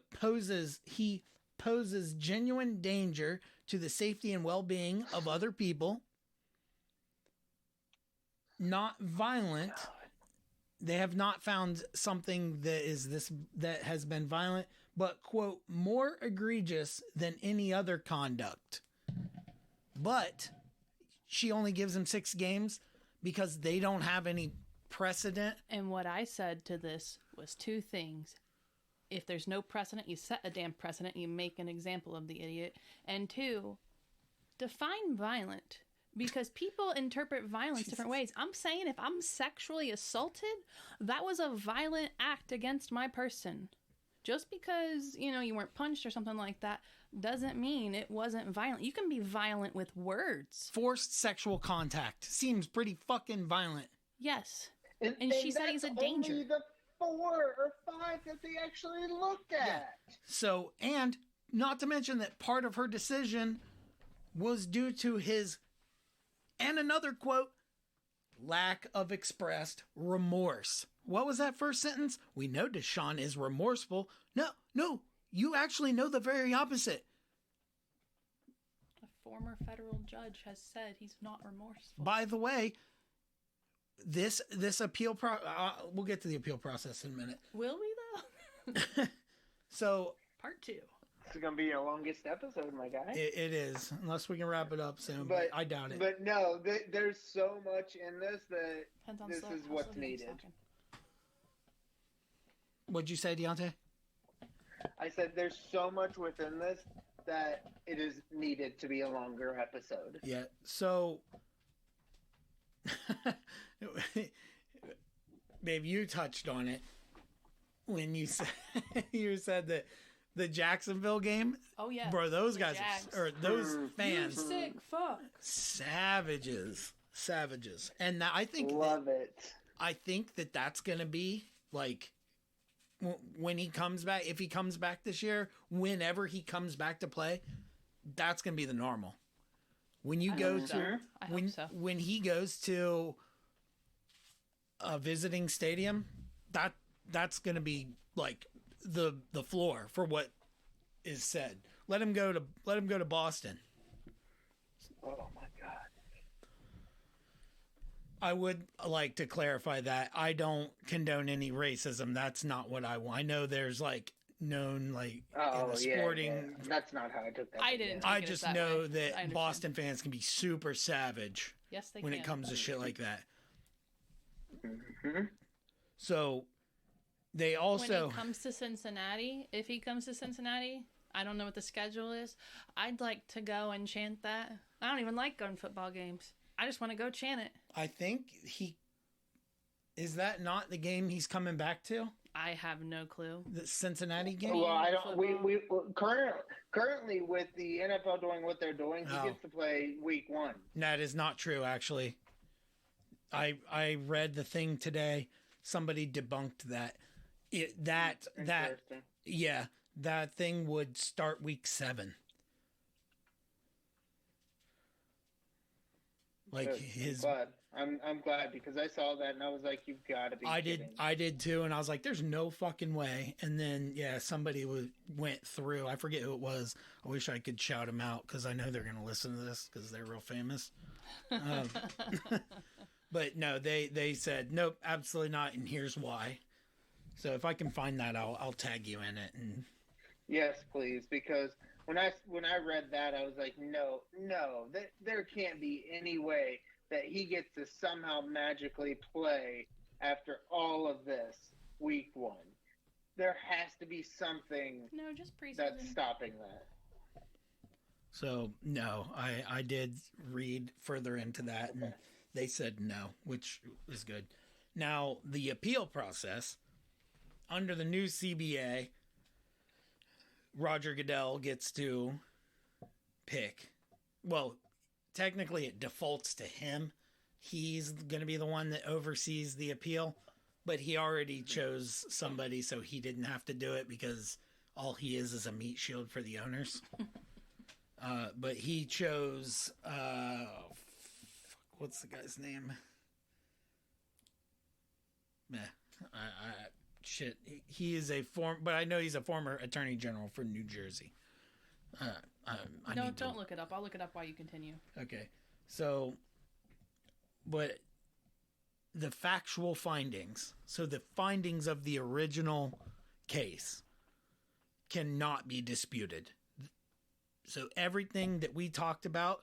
poses genuine danger to the safety and well-being of other people. Not violent. They have not found something that has been violent, but, quote, more egregious than any other conduct. But she only gives him 6 games because they don't have any precedent. And what I said to this was 2 things. If there's no precedent, you set a damn precedent, you make an example of the idiot. And 2, define violent. Because people interpret violence different ways. I'm saying if I'm sexually assaulted, that was a violent act against my person. Just because, you weren't punched or something like that doesn't mean it wasn't violent. You can be violent with words. Forced sexual contact seems pretty fucking violent. Yes. And she said he's a danger. Only the 4 or 5 that they actually looked at. Yeah. So, and not to mention that part of her decision was due to his, and another quote, lack of expressed remorse. What was that first sentence? We know Deshaun is remorseful. No, you actually know the very opposite. A former federal judge has said he's not remorseful. By the way, this appeal we'll get to the appeal process in a minute. Will we though? So part 2. It's going to be your longest episode, my guy. It is, unless we can wrap it up soon, but I doubt it. But no, there's so much in this that this is what's needed. What'd you say, Deontay? I said there's so much within this that it is needed to be a longer episode. Yeah, so... Babe, you touched on it when you said that the Jacksonville game. Oh yeah, bro, those guys those fans, you sick fuck, savages, and I think I think that's gonna be like when he comes back. If he comes back this year, whenever he comes back to play, that's gonna be the normal. When you go to when he goes to a visiting stadium, that's going to be like the floor for what is said. Let him go to Boston. Oh my god. I would like to clarify that I don't condone any racism. That's not what I want. I know there's known in the sporting. Yeah. That's not how I took that. I didn't. I just know that Boston fans can be super savage. Yes, they when can. It comes to shit like that. Mm-hmm. So they also. When he comes to Cincinnati, if he comes to Cincinnati, I don't know what the schedule is. I'd like to go and chant that. I don't even like going to football games. I just want to go chant it. I think is that not the game he's coming back to? I have no clue. The Cincinnati game? Well, I don't. We currently with the NFL doing what they're doing, he gets to play week 1. That is not true, actually. I read the thing today. Somebody debunked that. That thing would start week 7. I'm glad because I saw that and I was like, you've got to be kidding. I did too, and I was like, there's no fucking way. And then somebody went through. I forget who it was. I wish I could shout them out because I know they're gonna listen to this because they're real famous. But no, they said nope, absolutely not, and here's why. So if I can find that, I'll tag you in it. And yes, please, because when I read that, I was like, no, there can't be any way that he gets to somehow magically play after all of this week 1. There has to be something just preseason that's stopping that. So no, I did read further into that, and they said no, which is good. Now the appeal process under the new CBA, Roger Goodell gets to pick. Well, technically it defaults to him. He's going to be the one that oversees the appeal, but he already chose somebody, so he didn't have to do it because all he is a meat shield for the owners. But he chose, what's the guy's name? Shit. He is but I know he's a former attorney general for New Jersey. Don't look it up. I'll look it up while you continue. Okay. So, but the factual findings, so the findings of the original case cannot be disputed. So everything that we talked about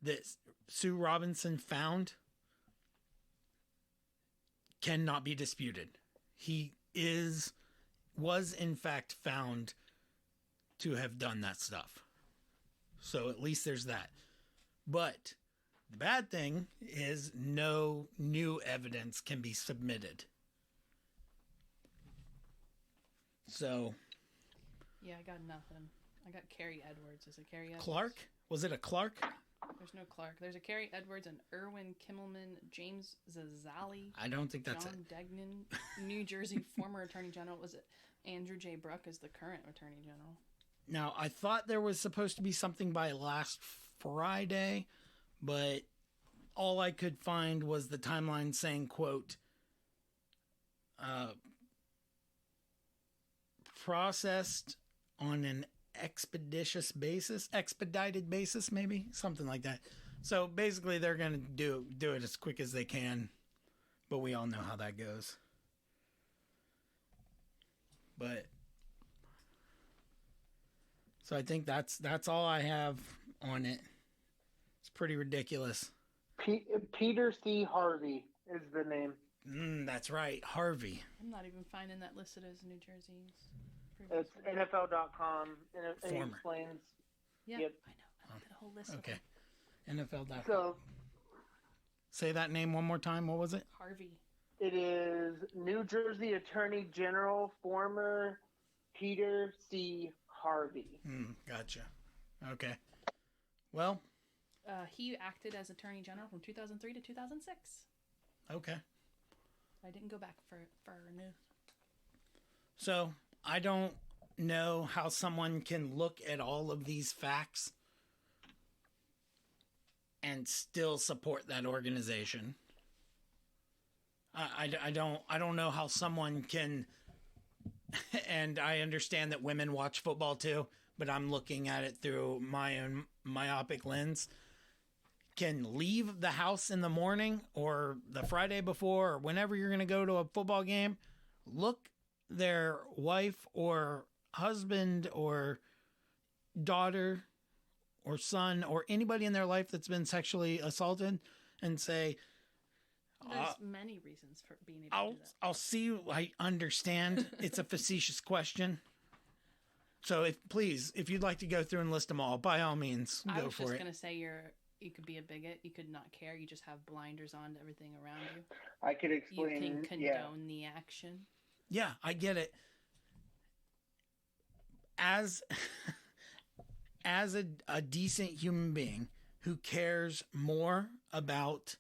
that Sue Robinson found cannot be disputed. He was in fact found to have done that stuff. So at least there's that. But the bad thing is no new evidence can be submitted. So. Yeah, I got nothing. I got Carrie Edwards. Is it Carrie Edwards? Clark? Was it a Clark? There's no Clark. There's a Carrie Edwards and Erwin Kimmelman, James Zazzali. I don't think that's John Degnan, New Jersey former Attorney General. Was it Andrew J. Bruck is the current Attorney General? Now, I thought there was supposed to be something by last Friday, but all I could find was the timeline saying, quote, processed on an expedited basis, maybe something like that. So basically they're going to do it as quick as they can, but we all know how that goes. But so I think that's all I have on it. It's pretty ridiculous. Peter C. Harvey is the name. That's right, Harvey. I'm not even finding that listed as New Jersey's. It's NFL.com, and it Former. explains. Yeah, Yep. I know. I did a whole list. Okay. Of them. NFL.com. So Say that name one more time. What was it? Harvey. it is New Jersey Attorney General, former Peter C. Harvey. Gotcha. Okay. Well. He acted as Attorney General from 2003 to 2006. Okay. I didn't go back for news. So I don't know how someone can look at all of these facts and still support that organization. I don't know how someone can, and I understand that women watch football too, but I'm looking at it through my own myopic lens, can leave the house in the morning or the Friday before or whenever you're going to go to a football game, look their wife or husband or daughter or son or anybody in their life that's been sexually assaulted and say, there's many reasons for being able to do that. I'll see you. I understand it's a facetious question. So if you'd like to go through and list them all, by all means, go for it. I was just going to say you could be a bigot. You could not care. You just have blinders on to everything around you. I could explain. You can condone the action. Yeah, I get it. As a decent human being who cares more about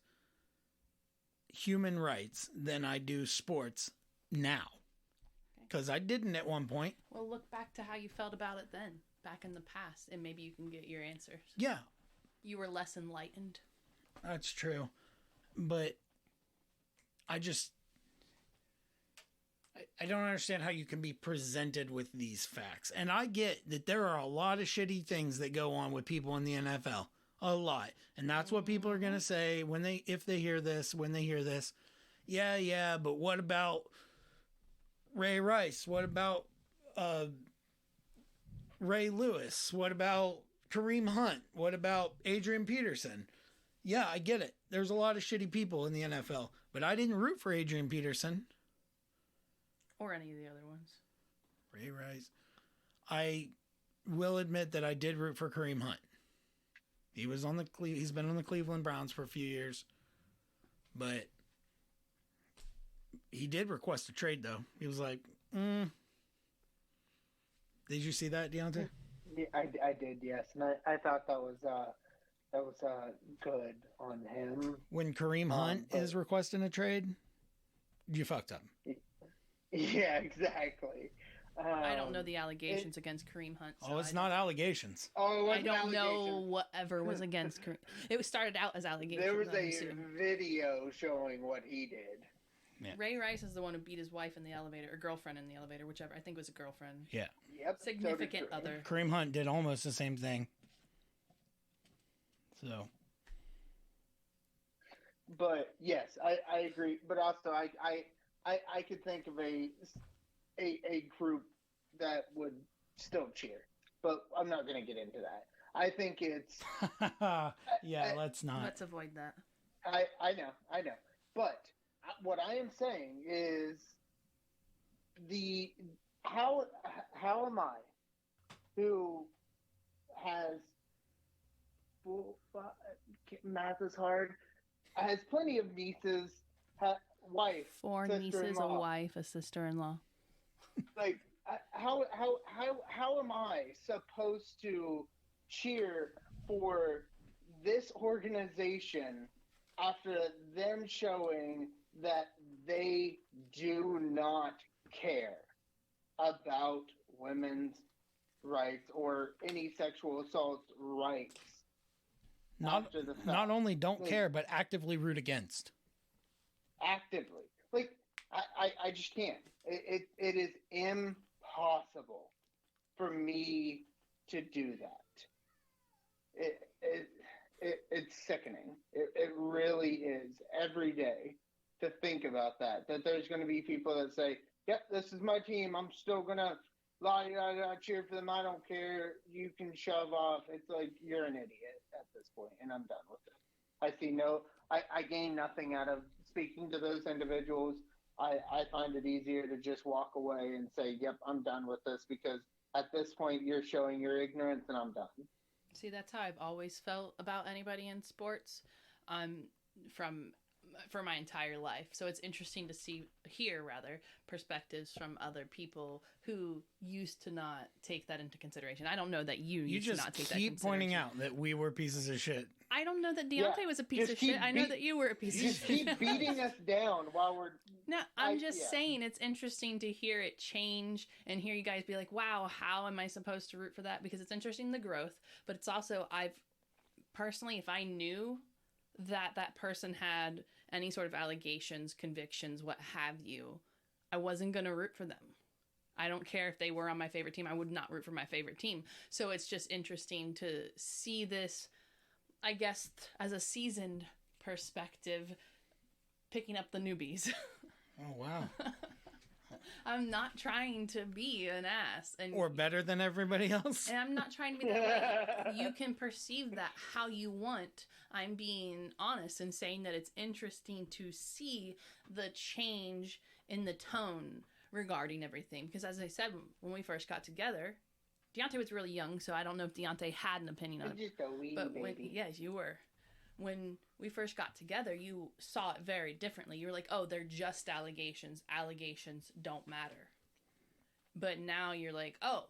human rights than I do sports now, because I didn't at one point. Well, look back to how you felt about it then, back in the past, and maybe you can get your answers. Yeah. You were less enlightened. That's true. But I don't understand how you can be presented with these facts. And I get that there are a lot of shitty things that go on with people in the NFL. A lot. And that's what people are going to say if they hear this, when they hear this. Yeah, but what about Ray Rice? What about Ray Lewis? What about Kareem Hunt? What about Adrian Peterson? Yeah, I get it. There's a lot of shitty people in the NFL, but I didn't root for Adrian Peterson. Or any of the other ones. Ray Rice. I will admit that I did root for Kareem Hunt. He's been on the Cleveland Browns for a few years, but he did request a trade though. He was like, Did you see that, Deontay? Yeah, I did, yes, and I thought that was good on him. When Kareem Hunt is requesting a trade, you fucked up. Yeah, exactly. I don't know the allegations against Kareem Hunt. So it's not allegations. Oh, I don't know whatever was against Kareem. It started out as allegations. There was a video showing what he did. Yeah. Ray Rice is the one who beat his wife in the elevator, or girlfriend in the elevator, whichever. I think it was a girlfriend. Yeah. Yep. Significant other. Kareem Hunt did almost the same thing. So. But yes, I agree. But also, I could think of a group that would still cheer, but I'm not going to get into that. I think it's let's not. Let's avoid that. I know. But what I am saying is how am I, who has math is hard, has plenty of nieces, wife, 4 nieces, a sister-in-law. wife, a sister-in-law. Like how am I supposed to cheer for this organization after them showing that they do not care about women's rights or any sexual assault rights? Not only don't care, but actively root against. Actively. Like, I just can't. It is impossible for me to do that. It's sickening. It really is every day to think about that there's going to be people that say, yep, this is my team. I'm still going to cheer for them. I don't care. You can shove off. It's like, you're an idiot at this point, and I'm done with it. I gain nothing out of speaking to those individuals. I find it easier to just walk away and say, yep, I'm done with this, because at this point you're showing your ignorance and I'm done. See, that's how I've always felt about anybody in sports for my entire life. So it's interesting to hear perspectives from other people who used to not take that into consideration. I don't know that you used to not take that into consideration. You just keep pointing out that we were pieces of shit. I don't know that Deontay was a piece of shit. I know that you were a piece of shit. Just keep beating us down while we're... No, I'm just saying it's interesting to hear it change and hear you guys be like, wow, how am I supposed to root for that? Because it's interesting, the growth, but it's also, personally, if I knew that that person had any sort of allegations, convictions, what have you, I wasn't going to root for them. I don't care if they were on my favorite team. I would not root for my favorite team. So it's just interesting to see this, I guess, as a seasoned perspective, picking up the newbies. Oh, wow. I'm not trying to be an ass. Or better than everybody else. And I'm not trying to be that way. You can perceive that how you want. I'm being honest and saying that it's interesting to see the change in the tone regarding everything. Because as I said, when we first got together, Deontay was really young, so I don't know if Deontay had an opinion on it. Just a wee baby. Yes, you were. When we first got together, you saw it very differently. You were like, oh, they're just allegations. Allegations don't matter. But now you're like, oh,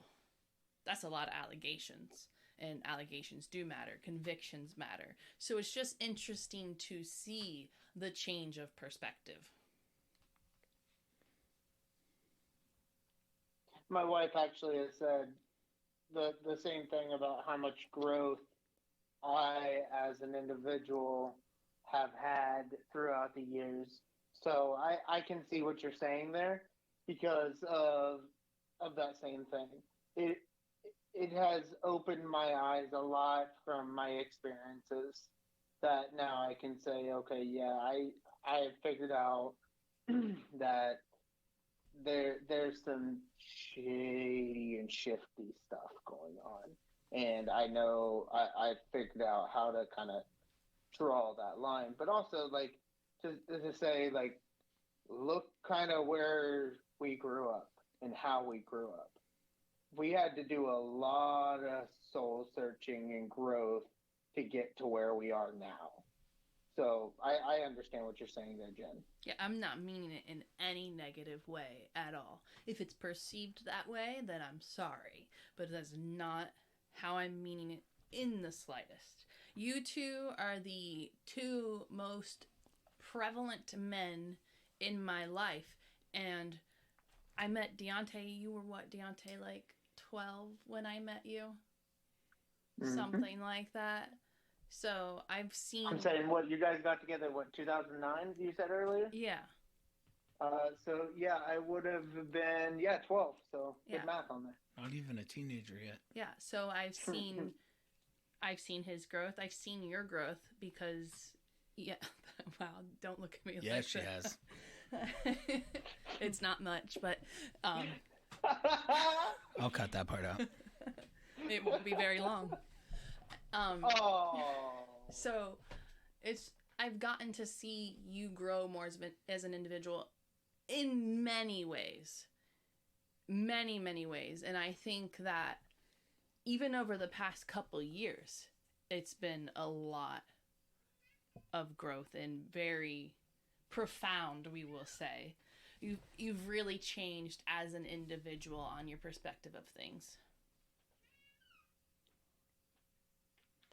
that's a lot of allegations. And allegations do matter. Convictions matter. So it's just interesting to see the change of perspective. My wife actually has said the same thing about how much growth I, as an individual, have had throughout the years. So I can see what you're saying there because of that same thing. It has opened my eyes a lot from my experiences that now I can say, okay, yeah, I have figured out that there's some shady and shifty stuff going on. And I know I figured out how to kind of draw that line. But also, like, to say, like, look kind of where we grew up and how we grew up. We had to do a lot of soul searching and growth to get to where we are now. So I understand what you're saying there, Jen. Yeah, I'm not meaning it in any negative way at all. If it's perceived that way, then I'm sorry. But that's not how I'm meaning it in the slightest. You two are the two most prevalent men in my life. And I met Deontay. You were what, Deontay, like 12 when I met you? Mm-hmm. Something like that. So I've seen... I'm saying, what, you guys got together, 2009, you said earlier? Yeah. So yeah, I would have been 12. So good math on there. Not even a teenager yet. Yeah. So I've seen his growth. I've seen your growth because wow, don't look at me. Yeah, she has. It's not much, but I'll cut that part out. It won't be very long. So I've gotten to see you grow more as an individual in many ways. Many ways. And I think that even over the past couple years, it's been a lot of growth and very profound, we will say. You've really changed as an individual on your perspective of things.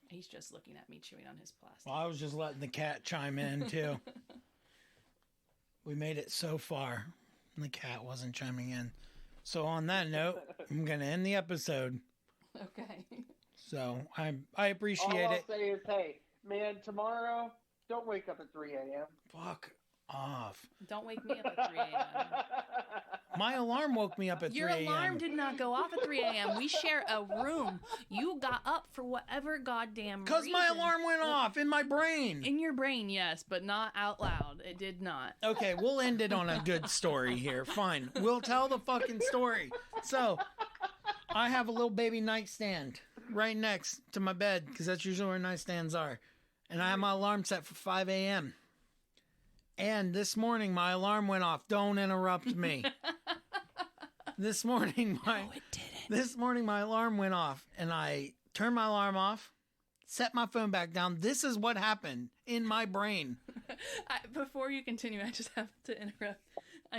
He's just looking at me chewing on his plastic. Well, I was just letting the cat chime in, too. We made it so far, and the cat wasn't chiming in. So on that note, I'm going to end the episode. Okay. So I appreciate All it. I'll say is, hey, man, tomorrow, don't wake up at 3 a.m. Fuck off. Don't wake me up at 3 a.m. My alarm woke me up at 3 a.m. Your alarm did not go off at 3 a.m. We share a room. You got up for whatever goddamn reason. Because my alarm went off in my brain. In your brain, yes, but not out loud. It did not. Okay, we'll end it on a good story here. Fine. We'll tell the fucking story. So, I have a little baby nightstand right next to my bed, because that's usually where nightstands are. And I have my alarm set for 5 a.m. And this morning, my alarm went off. Don't interrupt me. This morning, my alarm went off, and I turned my alarm off, set my phone back down. This is what happened in my brain. Before you continue, I just have to interrupt.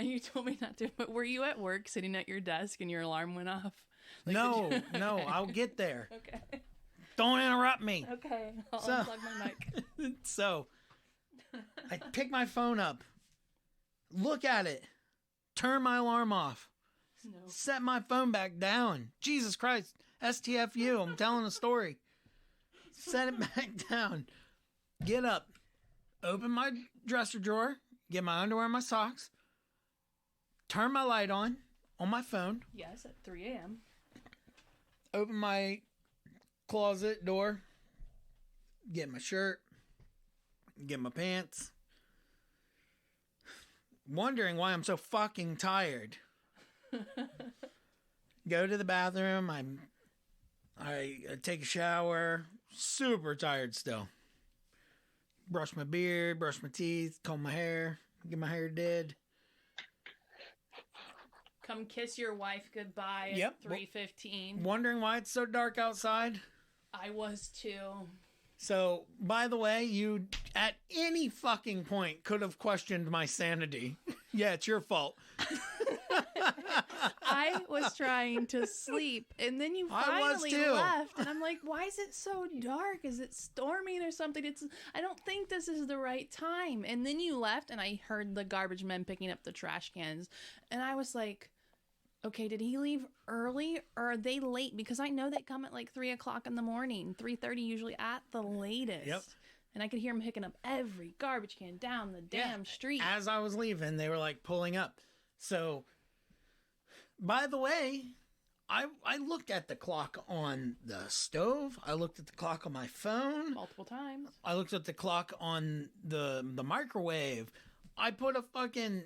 You told me not to, but were you at work sitting at your desk and your alarm went off? Like, no, I'll get there. Okay. Don't interrupt me. Okay, I'll unplug my mic. So, I pick my phone up, look at it, turn my alarm off, set my phone back down. Jesus Christ, STFU, I'm telling a story. Set it back down, get up, open my dresser drawer, get my underwear and my socks, turn my light on my phone. Yes, at 3 a.m. Open my closet door, get my shirt, get my pants. Wondering why I'm so fucking tired. Go to the bathroom. I take a shower. Super tired still. Brush my beard, brush my teeth, comb my hair, get my hair did. Come kiss your wife goodbye at 3:15. Wondering why it's so dark outside? I was too. So, by the way, you at any fucking point could have questioned my sanity. Yeah, it's your fault. I was trying to sleep, and then you finally left, and I'm like, why is it so dark? Is it storming or something? I don't think this is the right time. And then you left, and I heard the garbage men picking up the trash cans, and I was like, okay, did he leave early or are they late? Because I know they come at like 3 o'clock in the morning, 3:30 usually at the latest. Yep. And I could hear him picking up every garbage can down the damn street. As I was leaving, they were like pulling up. So, by the way, I looked at the clock on the stove. I looked at the clock on my phone. Multiple times. I looked at the clock on the microwave. I put a fucking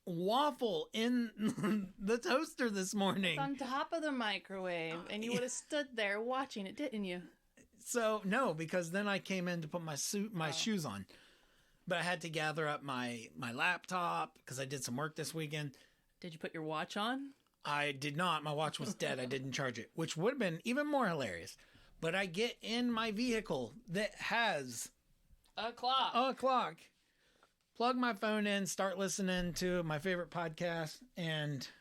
waffle in the toaster this morning. It's on top of the microwave, and you would have stood there watching it, didn't you? So no, because then I came in to put my shoes on, but I had to gather up my laptop because I did some work this weekend. Did you put your watch on? I did not. My watch was dead. I didn't charge it, which would have been even more hilarious. But I get in my vehicle that has a clock. Plug my phone in, start listening to my favorite podcast,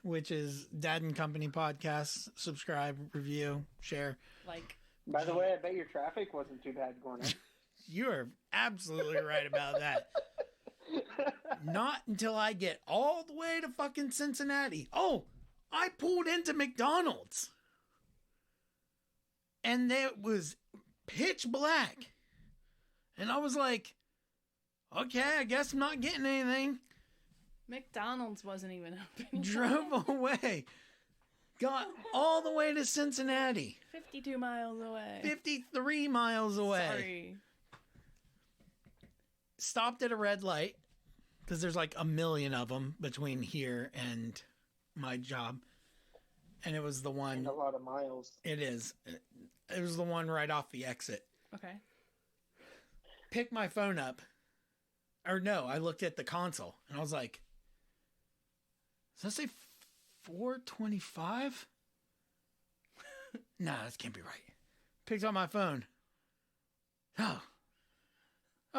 which is Dad and Company Podcast. Subscribe, review, share. By the way, I bet your traffic wasn't too bad going in. You are absolutely right about that. Not until I get all the way to fucking Cincinnati. Oh, I pulled into McDonald's. And it was pitch black. And I was like, okay, I guess I'm not getting anything. McDonald's wasn't even open. Drove away. Got all the way to Cincinnati. 52 miles away. 53 miles away. Sorry. Stopped at a red light because there's like a million of them between here and my job. And it was the one. And a lot of miles. It is. It was the one right off the exit. Okay. Picked my phone up. Or no, I looked at the console and I was like, does that say 425? Nah, this can't be right. Picked up my phone. Oh,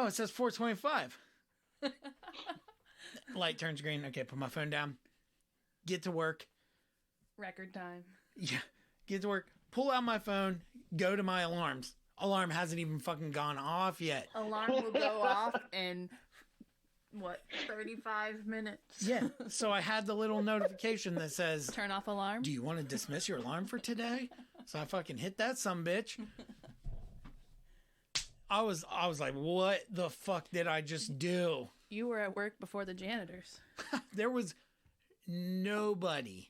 it says 425. Light turns green. Okay, put my phone down. Get to work. Record time. Yeah, get to work. Pull out my phone. Go to my alarms. Alarm hasn't even fucking gone off yet. Alarm will go off in, 35 minutes? Yeah, so I had the little notification that says, Turn off alarm? do you want to dismiss your alarm for today? So I fucking hit that sumbitch. I was like, what the fuck did I just do? You were at work before the janitors. There was nobody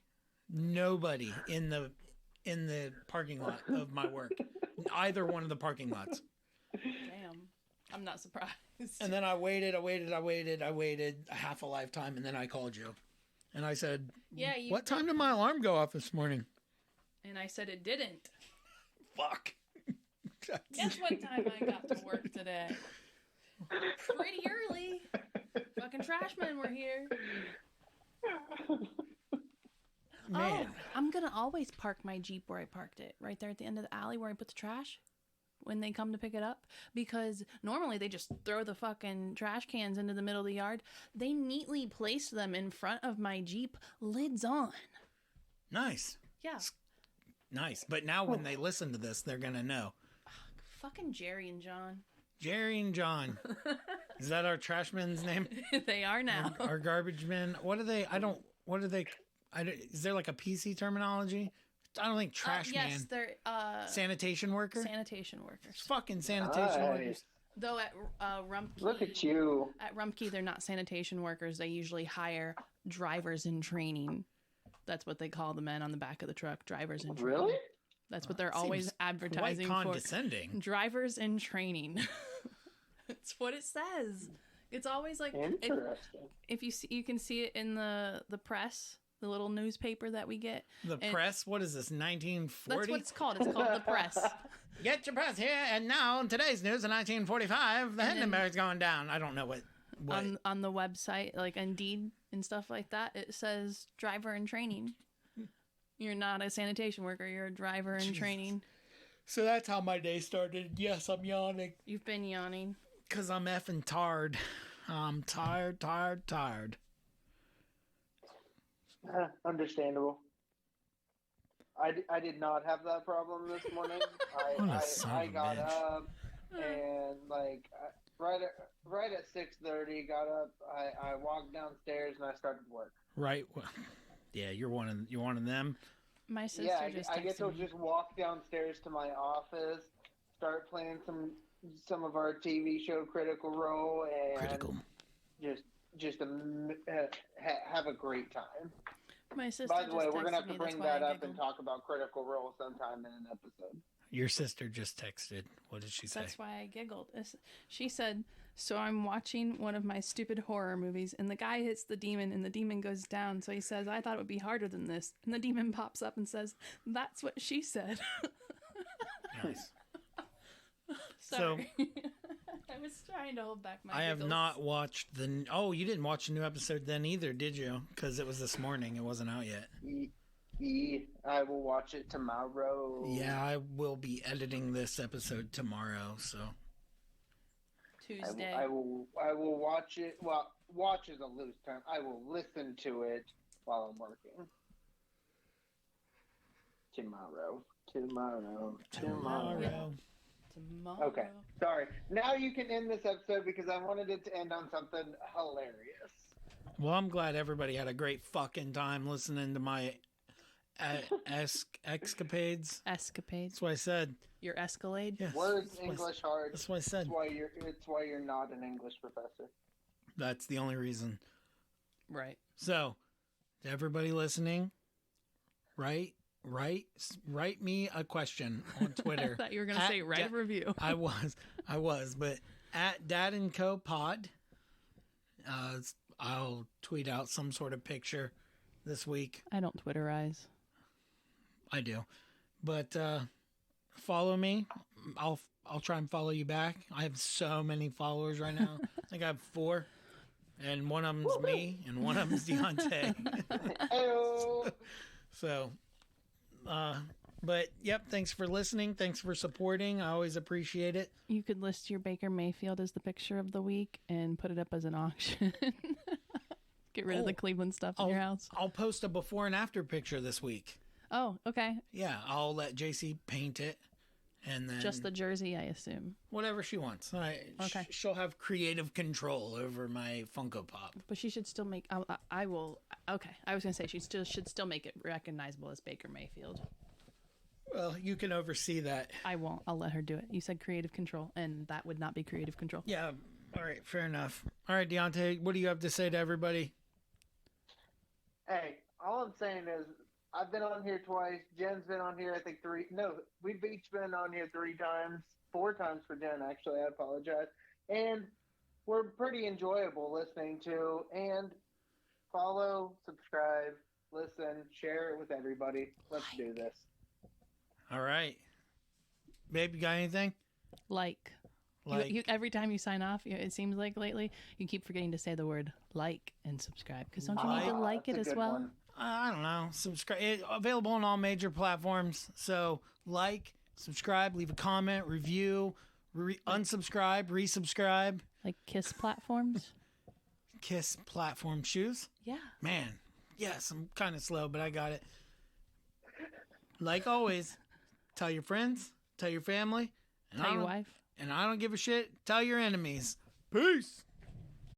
in the parking lot of my work. Either one of the parking lots. Damn. I'm not surprised. And then I waited a half a lifetime, and then I called you. And I said, Yeah, what time did my alarm go off this morning? And I said it didn't. Fuck. Guess what time I got to work today? Pretty early. Fucking trashmen were here. Man. Oh, I'm going to always park my Jeep where I parked it. Right there at the end of the alley where I put the trash. When they come to pick it up, because normally they just throw the fucking trash cans into the middle of the yard. They neatly placed them in front of my Jeep, lids on. Nice. Yeah. Nice. But now when they listen to this, they're going to know. Fucking Jerry and John. Jerry and John. Is that our trash men's name? They are now. Our garbage men. What are they? Is there like a PC terminology? I don't think trash man. Yes, they're sanitation worker. Sanitation workers. Fucking sanitation workers. Though at Rumpke, look at you. At Rumpke, they're not sanitation workers. They usually hire drivers in training. That's what they call the men on the back of the truck. Drivers in training. Really? That's what they're always advertising quite condescending. For. Drivers in training. That's what it says. It's always like interesting. If you see, you can see it in the press. The little newspaper that we get. The press? What is this, 1940? That's what it's called. It's called the press. Get your press here. And now, in today's news in 1945, the Hindenburg's going down. I don't know what. On the website, like Indeed and stuff like that, it says driver in training. You're not a sanitation worker. You're a driver in training. So that's how my day started. Yes, I'm yawning. You've been yawning. Because I'm effing tired. I'm tired. Understandable. I did not have that problem this morning. I got up and right at 6:30 got up. I walked downstairs and I started work. Right. Yeah, you're one of them. My sister just I get to just walk downstairs to my office, start playing some of our TV show Critical Role, and just have a great time. My sister. By the way, we're gonna have texted to me, bring that's why that I up and talk about Critical Role sometime in an episode. Your sister just texted. What did she say? That's why I giggled. She said, so I'm watching one of my stupid horror movies, and the guy hits the demon, and the demon goes down. So he says, I thought it would be harder than this. And the demon pops up and says, that's what she said. Nice. Sorry. I was trying to hold back my I have giggles. not watched the... Oh, you didn't watch the new episode then either, did you? Because it was this morning. It wasn't out yet. I will watch it tomorrow. Yeah, I will be editing this episode tomorrow, so... Tuesday. I will watch it. Well, watch is a loose term. I will listen to it while I'm working. Tomorrow. Okay, sorry. Now you can end this episode because I wanted it to end on something hilarious. Well, I'm glad everybody had a great fucking time listening to my escapades. That's what I said. Your Escalade? Yes. Words English hard. That's what I said. It's why you're not an English professor. That's the only reason. Right. So, to everybody listening, write me a question on Twitter. I thought you were going to say write a review. I was, but at Dad and Co Pod, I'll tweet out some sort of picture this week. I don't Twitterize. I do, but follow me. I'll try and follow you back. I have so many followers right now. I think I have 4, and one of them's me, and one of them's Deontay. Heyo. So, but yep. Thanks for listening. Thanks for supporting. I always appreciate it. You could list your Baker Mayfield as the picture of the week and put it up as an auction. Get rid of the Cleveland stuff in your house. I'll post a before and after picture this week. Oh, okay. Yeah, I'll let JC paint it, and then Just the jersey, I assume. whatever she wants. Okay. She'll have creative control over my Funko Pop. But she should still make. I will. Okay, I was gonna say she should still make it recognizable as Baker Mayfield. Well, you can oversee that. I won't. I'll let her do it. You said creative control, and that would not be creative control. Yeah. All right. Fair enough. All right, Deontay, what do you have to say to everybody? Hey, all I'm saying is I've been on here twice. Jen's been on here, I think 3. No, we've each been on here 3 times. 4 times for Jen, actually. I apologize. And we're pretty enjoyable listening to. And follow, subscribe, listen, share it with everybody. Let's do this. All right. Babe, you got anything? Like. You, every time you sign off, it seems like lately, you keep forgetting to say the word like and subscribe. Because don't you need to like it as well? One. I don't know. Subscribe. Available on all major platforms. So like, subscribe, leave a comment, review, unsubscribe, resubscribe. Like Kiss platforms? Kiss platform shoes. Yeah. Man, yes, I'm kind of slow, but I got it. Like always, tell your friends, tell your family, and Tell your wife. And I don't give a shit. Tell your enemies. Peace.